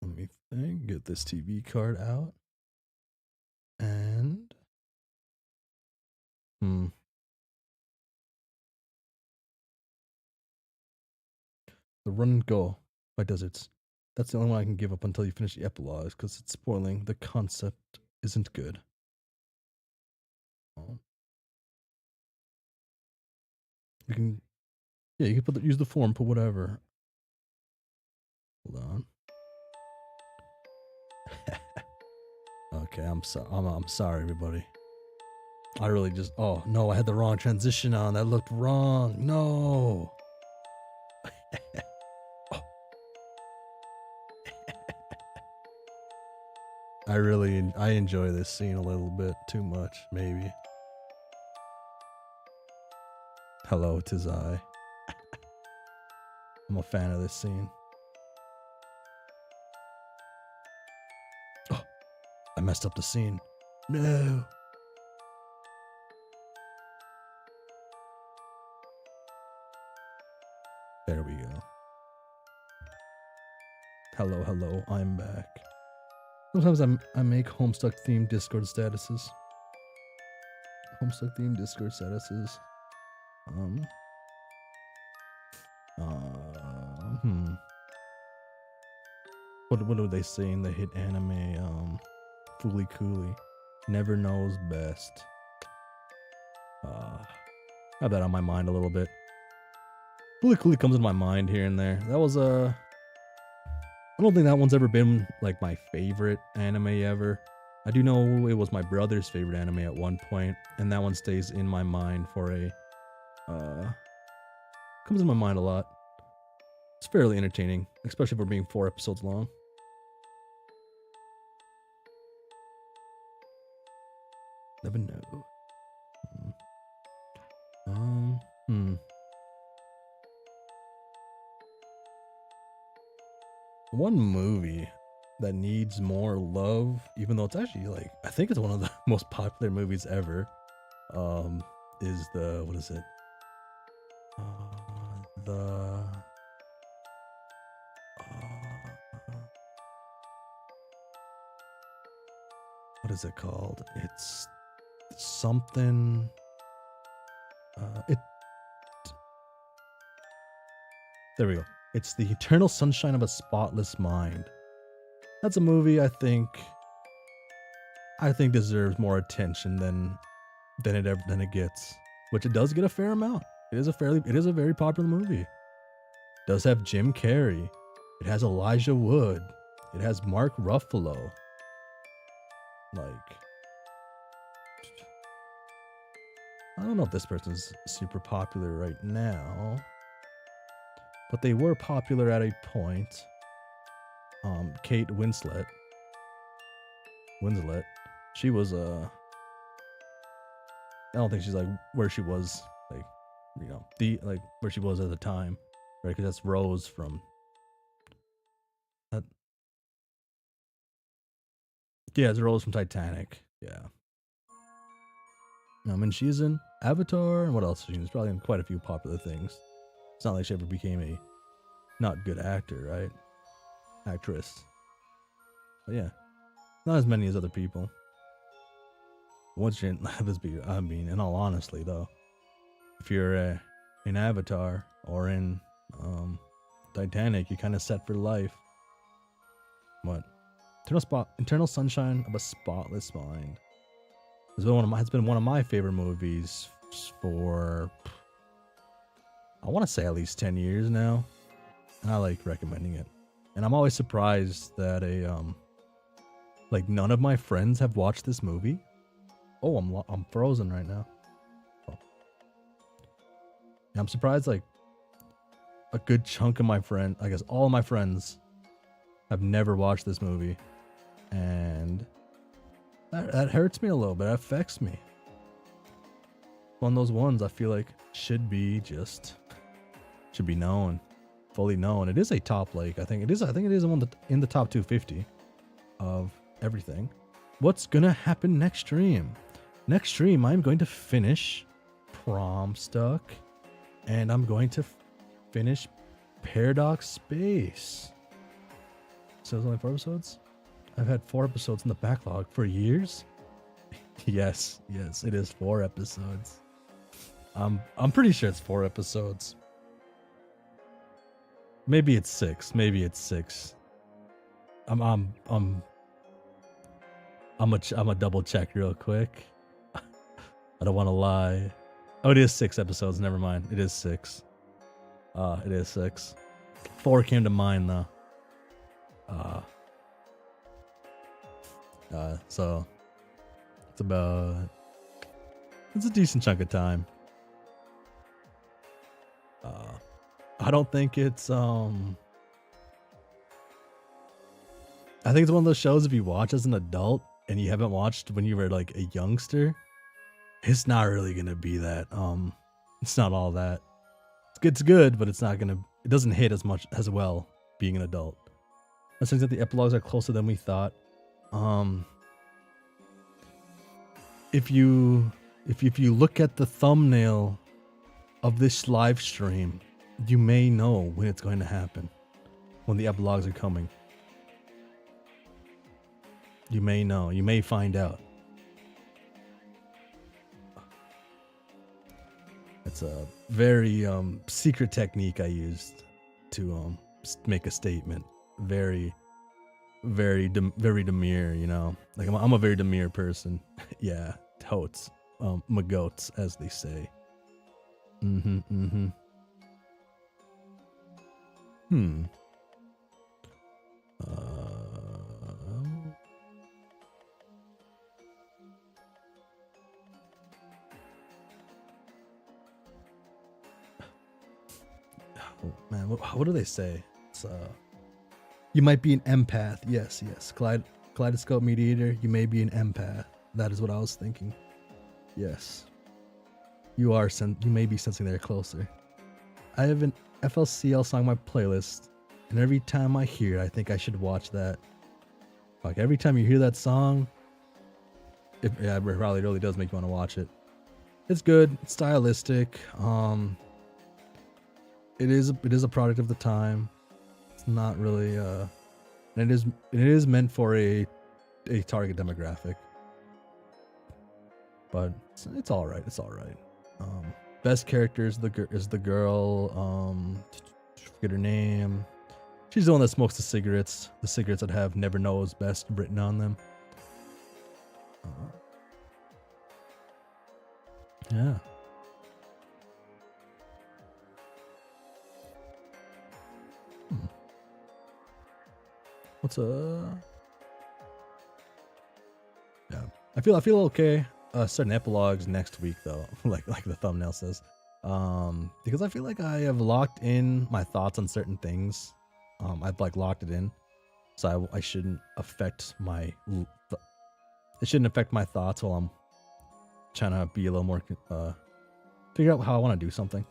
Let me think. Get this TV card out. And hmm. The Run and Go by Deserts. That's the only one I can give up until you finish the epilogue because it's spoiling. The concept isn't good. Oh. You can, yeah, you can use the form, put whatever. Hold on. Okay, I'm sorry, everybody. I really just. Oh no, I had the wrong transition on. That looked wrong. No. Oh, I enjoy this scene a little bit too much, maybe. Hello, tis I. I'm a fan of this scene. Oh, I messed up the scene. No. There we go. Hello, hello, I'm back. Sometimes I make Homestuck themed Discord statuses. Homestuck themed Discord statuses. Hmm. What do they say in the hit anime? Fooly Cooly. Never knows best. I have that on my mind a little bit. Fooly Cooly comes in my mind here and there. That was I don't think that one's ever been like my favorite anime ever. I do know it was my brother's favorite anime at one point, and that one stays in my mind for a comes in my mind a lot. It's fairly entertaining, especially for being 4 episodes long. Never know. Hmm. One movie that needs more love, even though it's actually like I think it's one of the most popular movies ever. Is the what is it? The what is it called? It's something. It. There we go. It's The Eternal Sunshine of a Spotless Mind. That's a movie I think deserves more attention than it gets, which it does get a fair amount. It is a very popular movie. It does have Jim Carrey. It has Elijah Wood. It has Mark Ruffalo. Like, I don't know if this person's super popular right now, but they were popular at a point. Kate Winslet. She was I don't think she's like where she was, like, the like where she was at the time, right? Because that's Rose from that. Yeah, it's Rose from Titanic. Yeah. I mean, she's in Avatar, and what else? She's probably in quite a few popular things. It's not like she ever became a not good actor, right? Actress. But yeah, not as many as other people. Once you're in this, I mean, in all honesty, though, if you're in Avatar or in Titanic, you're kind of set for life. What? Eternal Sunshine of a Spotless Mind. It's been one of my favorite movies for, I want to say, at least 10 years now. And I like recommending it. And I'm always surprised that like none of my friends have watched this movie. Oh, I'm frozen right now. Oh. Yeah, I'm surprised like a good chunk of my friend, I guess all of my friends have never watched this movie. And that hurts me a little bit. That affects me. One of those ones I feel like should be known, fully known. It is a top, like, I think it is one in the top 250 of everything. What's gonna happen next stream? Next stream, I'm going to finish Homestuck, and I'm going to finish Paradox Space. So there's only 4 episodes? I've had 4 episodes in the backlog for years. yes, it is 4 episodes. I'm pretty sure it's 4 episodes. Maybe it's 6. I'm a double check real quick. I don't want to lie. Oh, it is 6 episodes. Never mind. It is 6. It is 6. 4 came to mind though. So it's a decent chunk of time. I don't think it's I think it's one of those shows if you watch as an adult and you haven't watched when you were like a youngster, it's not really gonna be that it's not all that. It's good, but it doesn't hit as much as well being an adult. I think that the epilogues are closer than we thought. If you look at the thumbnail of this live stream, you may know when it's going to happen, when the epilogues are coming. You may know. You may find out. It's a very secret technique I used to make a statement. Very demure, you know. Like I'm a very demure person. Yeah, totes, magoats, as they say. Oh man, what do they say? It's you might be an empath. Yes. Kaleidoscope mediator. You may be an empath. That is what I was thinking. Yes. You may be sensing they're closer. I have an FLCL song on my playlist, and every time I hear it, I think I should watch that. Like every time you hear that song, it probably really does make you want to watch it. It's good. It's stylistic. It is a product of the time. It's not really and it is meant for a target demographic. But it's all right. It's all right. Best character is the girl. Forget her name. She's the one that smokes the cigarettes that have "Never Knows Best" written on them. Yeah. What's yeah. I feel okay. Certain epilogues next week though, like the thumbnail says. Because I feel like I have locked in my thoughts on certain things. I've like locked it in, so I shouldn't affect my it shouldn't affect my thoughts while I'm trying to be a little more figure out how I want to do something.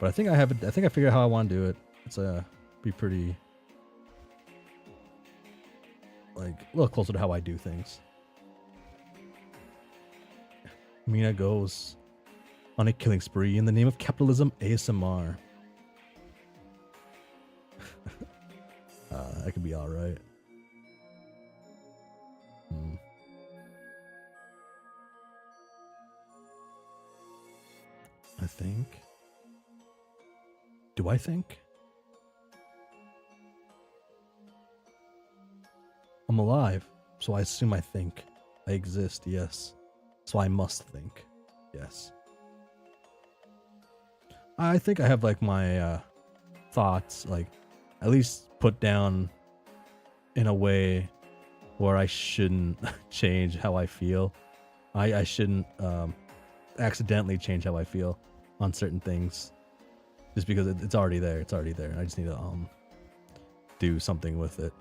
But I think I have it. I think I figured out how I want to do it. It's be pretty like a little closer to how I do things. Mina goes on a killing spree in the name of capitalism ASMR. That could be all right. I think. Do I think? I'm alive, so I assume I think. I exist, yes. So I must think, yes. I think I have like my thoughts, like at least put down in a way where I shouldn't change how I feel. I shouldn't accidentally change how I feel on certain things, just because it's already there. It's already there. I just need to do something with it.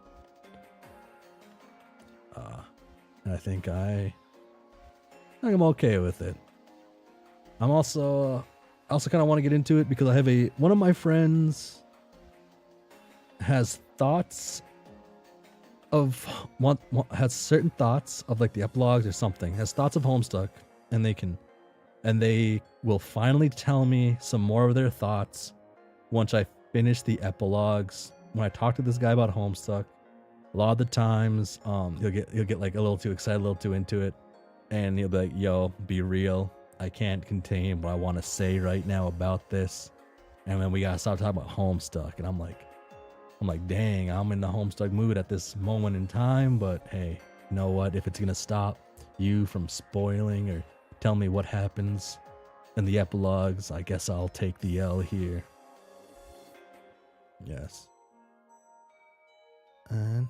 And I think I'm okay with it. I also kind of want to get into it because I have one of my friends has thoughts of has certain thoughts of like the epilogues or something. Has thoughts of Homestuck, and they will finally tell me some more of their thoughts once I finish the epilogues. When I talk to this guy about Homestuck, a lot of the times, he'll get like a little too excited, a little too into it, and he'll be like, "Yo, be real. I can't contain what I want to say right now about this." And then we gotta start talking about Homestuck, and I'm like, dang, I'm in the Homestuck mood at this moment in time. But hey, you know what? If it's gonna stop you from spoiling or tell me what happens in the epilogues, I guess I'll take the L here. Yes. And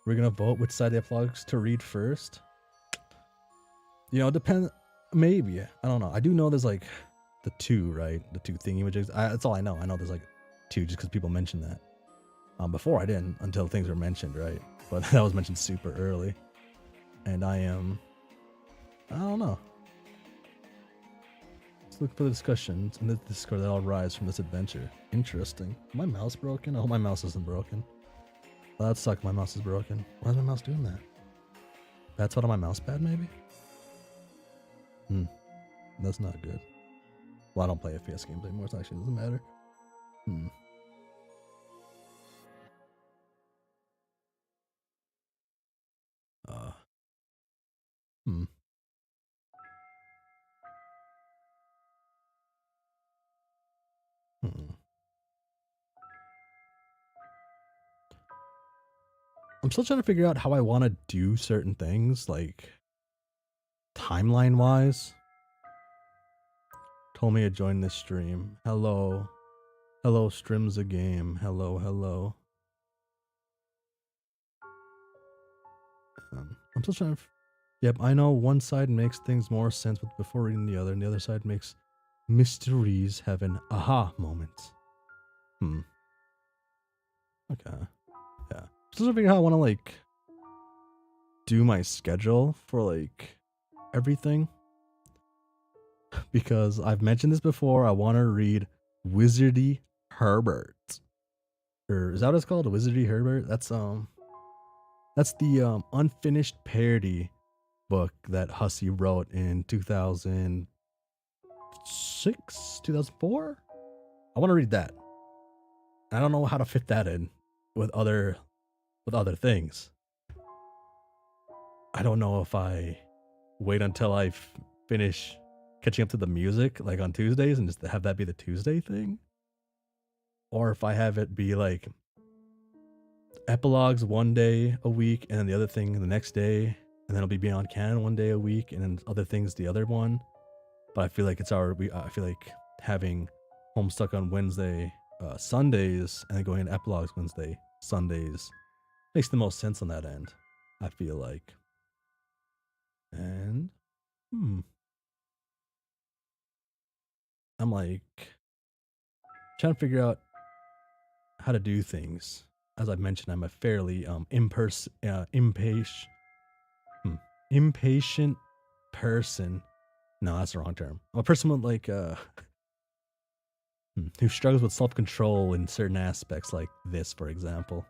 we're gonna vote which side of the epilogues to read first. You know, depend. Maybe, I don't know. I do know there's like the two, right? The two thingy images. That's all I know. I know there's like two just because people mentioned that. Before I didn't until things were mentioned, right? But that was mentioned super early, and I don't know. Let's look for the discussions in the Discord that all rise from this adventure. Interesting. My mouse broken? I hope my mouse isn't broken. Well, that sucks. My mouse is broken. Why is my mouse doing that? That's what on my mouse pad, maybe? That's not good. Well, I don't play FPS games anymore, so it actually doesn't matter. I'm still trying to figure out how I want to do certain things, like timeline wise. Told me to join this stream. Hello. Hello, streams a game. Hello, hello. I'm still trying to. Yep, I know one side makes things more sense before reading the other, and the other side makes mysteries have an aha moment. Okay. Yeah. Still trying to figure out how I want to like do my schedule for like everything. Because I've mentioned this before, I want to read Wizardy Herbert. Or is that what it's called? Wizardy Herbert? That's the unfinished parody book that Hussie wrote in 2006, 2004. I want to read that. I don't know how to fit that in with other things. I don't know if I wait until I finish catching up to the music like on Tuesdays and just have that be the Tuesday thing, or if I have it be like epilogues one day a week and then the other thing the next day, and then it'll be Beyond Canon one day a week and then other things the other one. But I feel like I feel like having Homestuck on Wednesday, Sundays, and then going into epilogues Wednesday, Sundays makes the most sense on that end, I feel like. And I'm like trying to figure out how to do things. As I've mentioned, I'm a fairly impatient person, No, that's the wrong term. A person with like who struggles with self-control in certain aspects, like this, for example.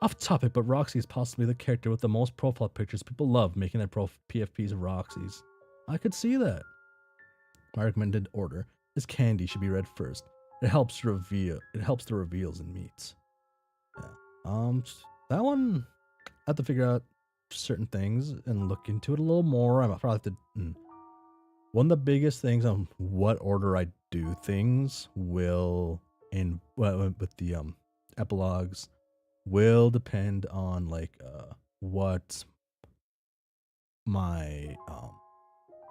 Off topic, but Roxy is possibly the character with the most profile pictures. People love making their PFPs of Roxy's. I could see that. My recommended order is Candy should be read first. It helps reveal. It helps the reveals in meats. Yeah. That one I have to figure out certain things and look into it a little more. I'm probably have to. One of the biggest things on what order I do things will in with the epilogues will depend on like what my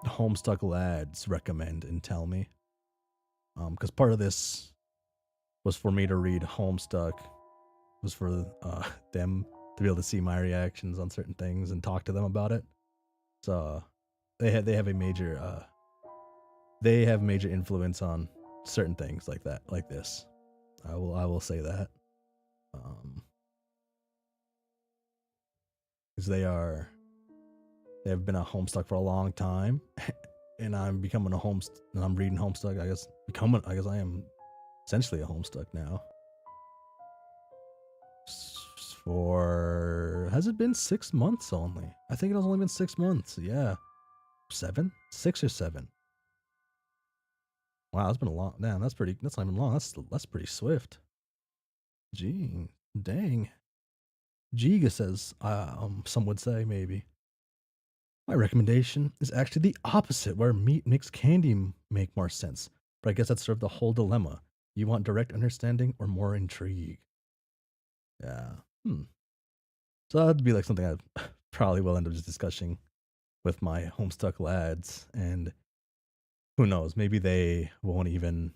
Homestuck lads recommend and tell me. Because part of this was for me to read Homestuck, was for them to be able to see my reactions on certain things and talk to them about it. So they have a major they have major influence on certain things like that, like this. I will say that. Because they have been a Homestuck for a long time, and I'm becoming a and I'm reading Homestuck. I guess I am essentially a Homestuck now. For has it been 6 months only? I think it has only been 6 months. Yeah, 6 or 7. Wow, it's been a long. Damn, that's pretty. That's not even long. That's pretty swift. Gee, dang. Giga says, some would say maybe. My recommendation is actually the opposite, where meat makes candy make more sense. But I guess that's sort of the whole dilemma. You want direct understanding or more intrigue? Yeah. So that'd be like something I probably will end up just discussing with my Homestuck lads, and who knows, maybe they won't even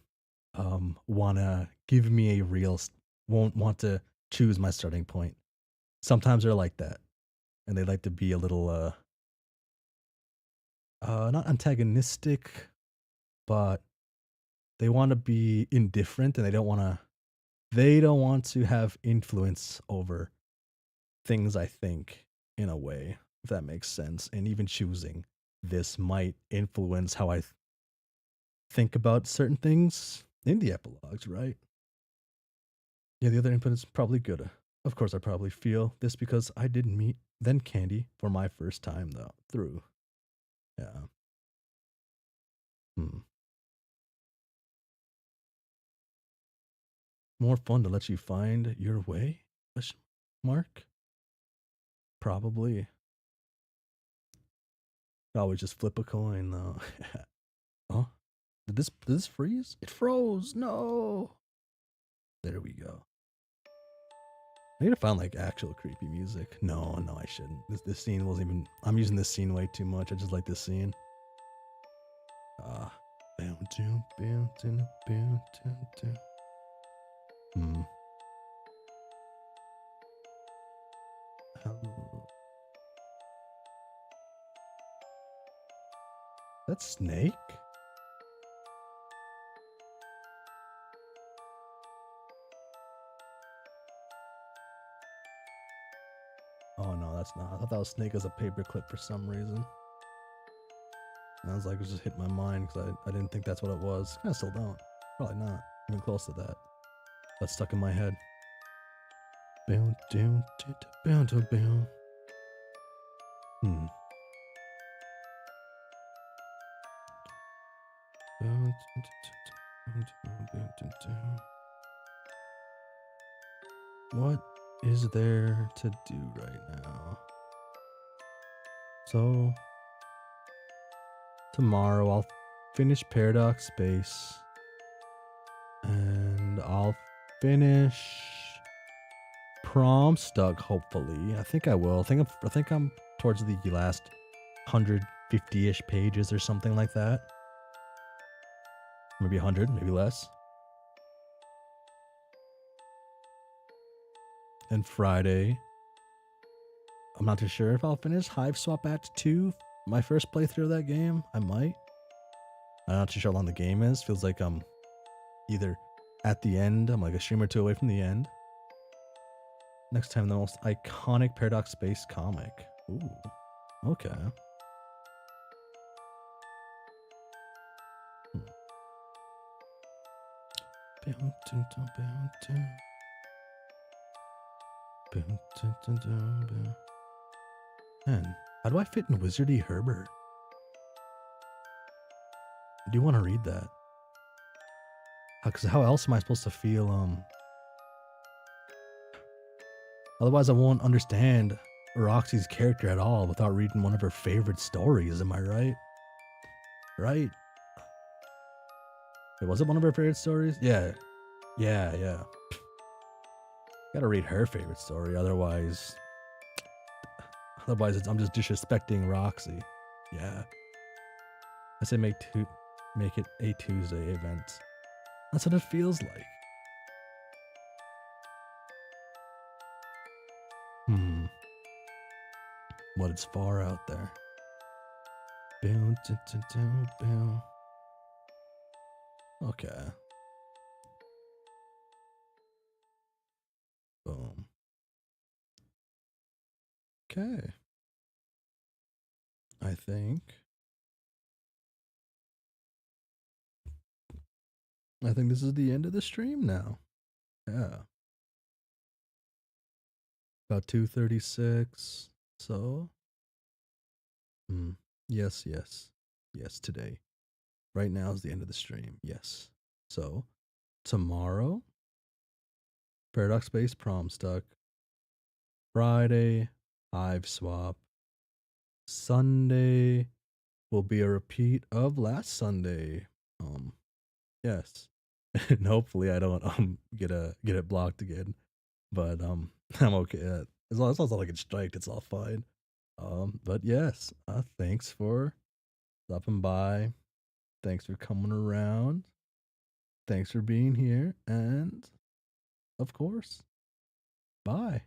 wanna give me a real, won't want to choose my starting point. Sometimes they're like that, and they like to be a little not antagonistic, but they want to be indifferent, and they don't want to have influence over things, I think, in a way, if that makes sense. And even choosing this might influence how I think about certain things in the epilogues, right? Yeah, the other input is probably good. Of course, I probably feel this because I didn't meet then Candy for my first time though through. Yeah. Hmm. More fun to let you find your way? Question mark. Probably. Always just flip a coin though. Oh, did this freeze? It froze. No. There we go. I need to find like actual creepy music. No, I shouldn't. This scene wasn't even. I'm using this scene way too much. I just like this scene. Ah, bam, doom, bam, doom, bam, doom, doom. Oh, that's Snake. Oh no, that's not. I thought that was Snake as a paperclip for some reason. And I was like, it just hit my mind because I didn't think that's what it was. I still don't. Probably not. Even close to that. That's stuck in my head. Boom, doom, boom, boom, boom. What is there to do right now? So, tomorrow I'll finish Paradox Space. And I'll finish Homestuck, hopefully. I think I will. I think I'm towards the last 150-ish pages or something like that. Maybe 100, maybe less. And Friday, I'm not too sure if I'll finish Hive Swap Act 2. My first playthrough of that game, I might. I'm not too sure how long the game is. Feels like I'm either at the end, I'm like a stream or two away from the end. Next time, the most iconic Paradox Space comic. Ooh, okay. Man, how do I fit in Wizardy Herbert? I do want to read that. Because how else am I supposed to feel? Otherwise, I won't understand Roxy's character at all without reading one of her favorite stories. Am I right? Right? Wait, was it one of her favorite stories? Yeah. Yeah, yeah. Gotta read her favorite story, otherwise I'm just disrespecting Roxy. Yeah. I say make it a Tuesday event. That's what it feels like. Hmm. But it's far out there. Okay. Boom. Okay. I think this is the end of the stream now. Yeah. About 2:36. So, hmm. Yes, yes. Yes, today. Right now is the end of the stream. Yes. So, tomorrow, Paradox Based Prom Stuck. Friday, Hive Swap. Sunday will be a repeat of last Sunday. Yes. And hopefully I don't get it blocked again. But I'm okay. As long as I get striked, it's all fine. But yes, thanks for stopping by. Thanks for coming around. Thanks for being here. And of course, bye.